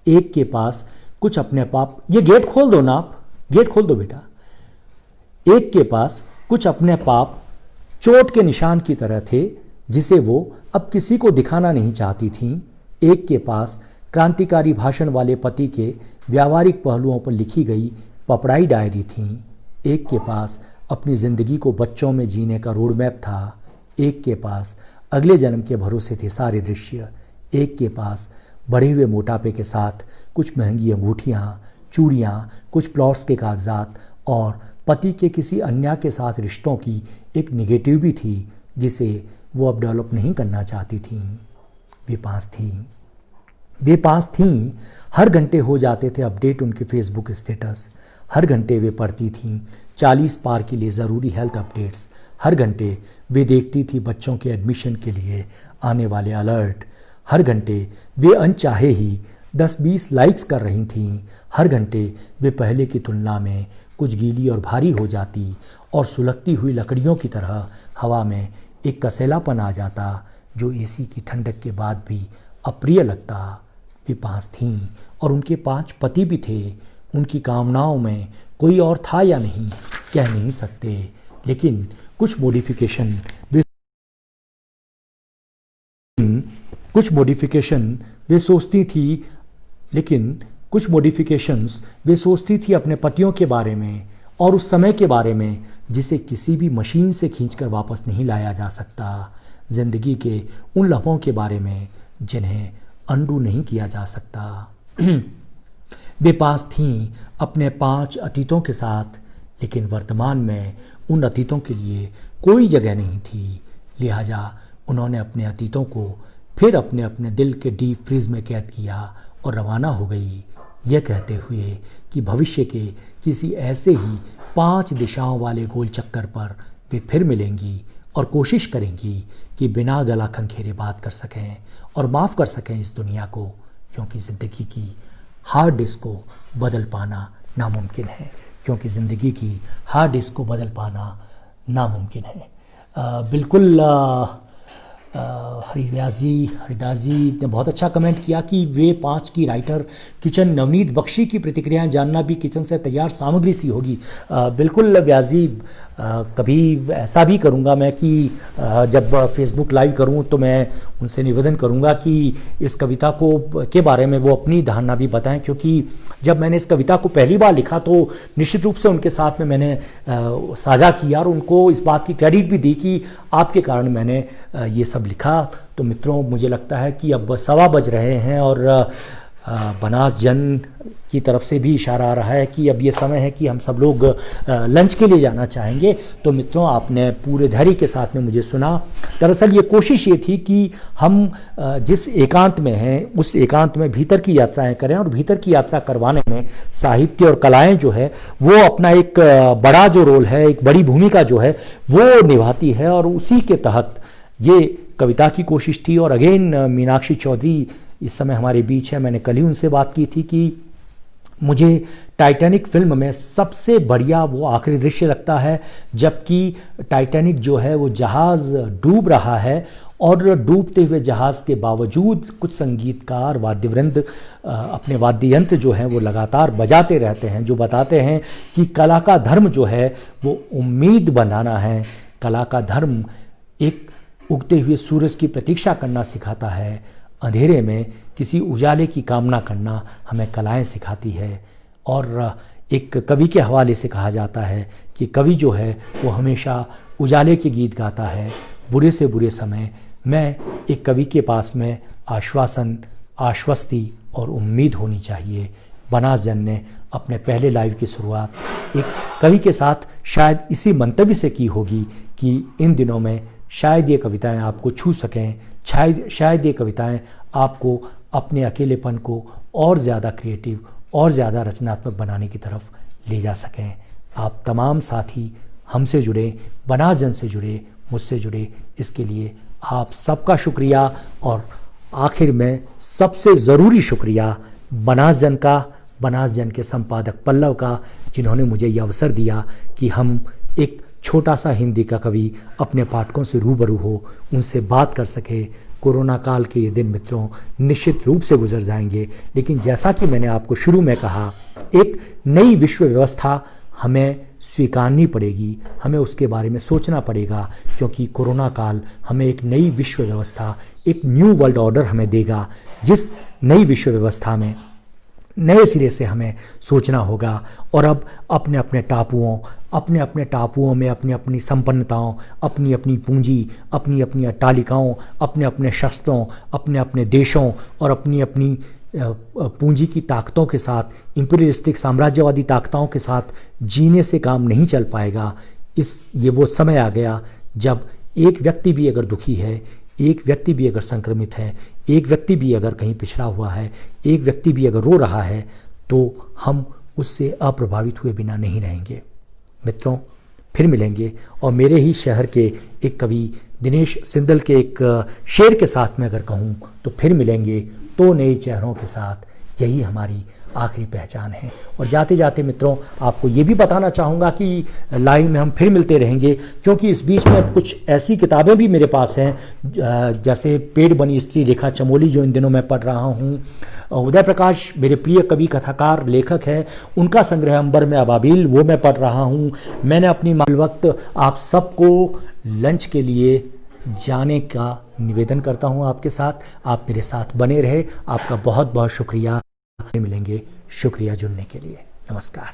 एक के पास कुछ अपने पाप, ये गेट खोल दो ना, आप गेट खोल दो बेटा। एक के पास कुछ अपने पाप चोट के निशान की तरह थे जिसे वो अब किसी को दिखाना नहीं चाहती थीं। एक के पास क्रांतिकारी भाषण वाले पति के व्यावहारिक पहलुओं पर लिखी गई पपड़ाई डायरी थी। एक के पास अपनी जिंदगी को बच्चों में जीने का रोड मैप था। एक के पास अगले जन्म के भरोसे थे सारे दृश्य। एक के पास बढ़े हुए मोटापे के साथ कुछ महंगी अंगूठियाँ, चूड़ियाँ, कुछ प्लॉट्स के कागजात और पति के किसी अन्य के साथ रिश्तों की एक निगेटिव भी थी जिसे वो अब डेवलप नहीं करना चाहती थीं। वे 5 थीं। वे 5 थीं। हर घंटे हो जाते थे अपडेट उनके फेसबुक स्टेटस। हर घंटे वे पढ़ती थीं 40 पार के लिए ज़रूरी हेल्थ अपडेट्स। हर घंटे वे देखती थी बच्चों के एडमिशन के लिए आने वाले अलर्ट। हर घंटे वे अनचाहे ही 10-20 लाइक्स कर रही थीं। हर घंटे वे पहले की तुलना में कुछ गीली और भारी हो जाती और सुलगती हुई लकड़ियों की तरह हवा में एक कसेलापन आ जाता जो एसी की ठंडक के बाद भी अप्रिय लगता। वे 5 थीं और उनके 5 पति भी थे। उनकी कामनाओं में कोई और था या नहीं कह नहीं सकते, लेकिन कुछ मॉडिफिकेशन वे सोचती थी, लेकिन कुछ मॉडिफिकेशंस वे सोचती थी अपने पतियों के बारे में और उस समय के बारे में जिसे किसी भी मशीन से खींचकर वापस नहीं लाया जा सकता। जिंदगी के उन लम्हों के बारे में जिन्हें अंडू नहीं किया जा सकता। वे 5 थीं अपने 5 अतीतों के साथ, लेकिन वर्तमान में उन अतीतों के लिए कोई जगह नहीं थी। लिहाजा उन्होंने अपने अतीतों को फिर अपने अपने दिल के डीप फ्रीज में कैद किया और रवाना हो गई, यह कहते हुए कि भविष्य के किसी ऐसे ही 5 दिशाओं वाले गोल चक्कर पर वे फिर मिलेंगी और कोशिश करेंगी कि बिना गला खंखेरे बात कर सकें और माफ़ कर सकें इस दुनिया को, क्योंकि ज़िंदगी की हार्ड डिस्क को बदल पाना नामुमकिन है। क्योंकि ज़िंदगी की हार्ड डिस्क को बदल पाना नामुमकिन है। बिल्कुल हरिदास जी ने बहुत अच्छा कमेंट किया कि वे 5 की राइटर किचन नवनीत बख्शी की प्रतिक्रियाएं जानना भी किचन से तैयार सामग्री सी होगी। बिल्कुल व्यास जी, कभी ऐसा भी करूंगा मैं कि जब फेसबुक लाइव करूं तो मैं उनसे निवेदन करूंगा कि इस कविता को के बारे में वो अपनी धारणा भी बताएं, क्योंकि जब मैंने इस कविता को पहली बार लिखा तो निश्चित रूप से उनके साथ में मैंने साझा किया और उनको इस बात की क्रेडिट भी दी कि आपके कारण मैंने ये सब लिखा। तो मित्रों, मुझे लगता है कि अब 1:15 बज रहे हैं और बनास जन की तरफ से भी इशारा आ रहा है कि अब ये समय है कि हम सब लोग लंच के लिए जाना चाहेंगे। तो मित्रों, आपने पूरे धैर्य के साथ में मुझे सुना। दरअसल ये कोशिश ये थी कि हम जिस एकांत में हैं उस एकांत में भीतर की यात्राएं करें और भीतर की यात्रा करवाने में साहित्य और कलाएं जो है वो अपना एक बड़ा जो रोल है, एक बड़ी भूमिका जो है वो निभाती है। और उसी के तहत ये कविता की कोशिश थी। और अगेन मीनाक्षी चौधरी इस समय हमारे बीच है। मैंने कल ही उनसे बात की थी कि मुझे टाइटैनिक फिल्म में सबसे बढ़िया वो आखिरी दृश्य लगता है, जबकि टाइटैनिक जो है वो जहाज़ डूब रहा है और डूबते हुए जहाज़ के बावजूद कुछ संगीतकार वाद्यवृंद अपने वाद्य यंत्र जो हैं वो लगातार बजाते रहते हैं, जो बताते हैं कि कला का धर्म जो है वो उम्मीद बनाना है। कला का धर्म एक उगते हुए सूरज की प्रतीक्षा करना सिखाता है, अंधेरे में किसी उजाले की कामना करना हमें कलाएं सिखाती है। और एक कवि के हवाले से कहा जाता है कि कवि जो है वो हमेशा उजाले के गीत गाता है, बुरे से बुरे समय में एक कवि के पास में आश्वासन, आश्वस्ति और उम्मीद होनी चाहिए। बनास जन ने अपने पहले लाइव की शुरुआत एक कवि के साथ शायद इसी मंतव्य से की होगी कि इन दिनों में शायद ये कविताएं आपको छू सकें, शायद ये कविताएं आपको अपने अकेलेपन को और ज़्यादा क्रिएटिव और ज़्यादा रचनात्मक बनाने की तरफ ले जा सकें। आप तमाम साथी हमसे जुड़े, बनास जन से जुड़े, मुझसे जुड़े, इसके लिए आप सबका शुक्रिया। और आखिर में सबसे ज़रूरी शुक्रिया बनास जन का, बनास जन के संपादक पल्लव का, जिन्होंने मुझे ये अवसर दिया कि हम एक छोटा सा हिंदी का कवि अपने पाठकों से रूबरू हो, उनसे बात कर सके। कोरोना काल के ये दिन मित्रों निश्चित रूप से गुजर जाएंगे, लेकिन जैसा कि मैंने आपको शुरू में कहा, एक नई विश्व व्यवस्था हमें स्वीकारनी पड़ेगी, हमें उसके बारे में सोचना पड़ेगा, क्योंकि कोरोना काल हमें एक नई विश्व व्यवस्था, एक न्यू वर्ल्ड ऑर्डर हमें देगा, जिस नई विश्व व्यवस्था में नए सिरे से हमें सोचना होगा। और अब अपने अपने टापुओं में अपनी अपनी संपन्नताओं, अपनी अपनी पूंजी, अपनी अपनी अट्टालिकाओं, अपने अपने शस्त्रों, अपने अपने देशों और अपनी अपनी पूंजी की ताकतों के साथ, इंपीरियलिस्टिक साम्राज्यवादी ताकतों के साथ जीने से काम नहीं चल पाएगा। ये वो समय आ गया जब एक व्यक्ति भी अगर दुखी है, एक व्यक्ति भी अगर संक्रमित है, एक व्यक्ति भी अगर कहीं पिछड़ा हुआ है, एक व्यक्ति भी अगर रो रहा है, तो हम उससे अप्रभावित हुए बिना नहीं रहेंगे। मित्रों, फिर मिलेंगे और मेरे ही शहर के एक कवि दिनेश सिंदल के एक शेर के साथ में अगर कहूँ तो फिर मिलेंगे तो नए चेहरों के साथ। यही हमारी आखिरी पहचान है। और जाते जाते मित्रों आपको ये भी बताना चाहूँगा कि लाइव में हम फिर मिलते रहेंगे, क्योंकि इस बीच में कुछ ऐसी किताबें भी मेरे पास हैं, जैसे पेड़ बनी स्त्री रेखा चमोली जो इन दिनों मैं पढ़ रहा हूँ। उदय प्रकाश मेरे प्रिय कवि, कथाकार, लेखक हैं, उनका संग्रह अंबर में अबाबिल वो मैं पढ़ रहा हूँ। मैंने अपनी वक्त आप सबको लंच के लिए जाने का निवेदन करता हूँ आपके साथ। आप मेरे साथ बने रहे, आपका बहुत बहुत शुक्रिया। मिलेंगे, शुक्रिया जुड़ने के लिए। नमस्कार।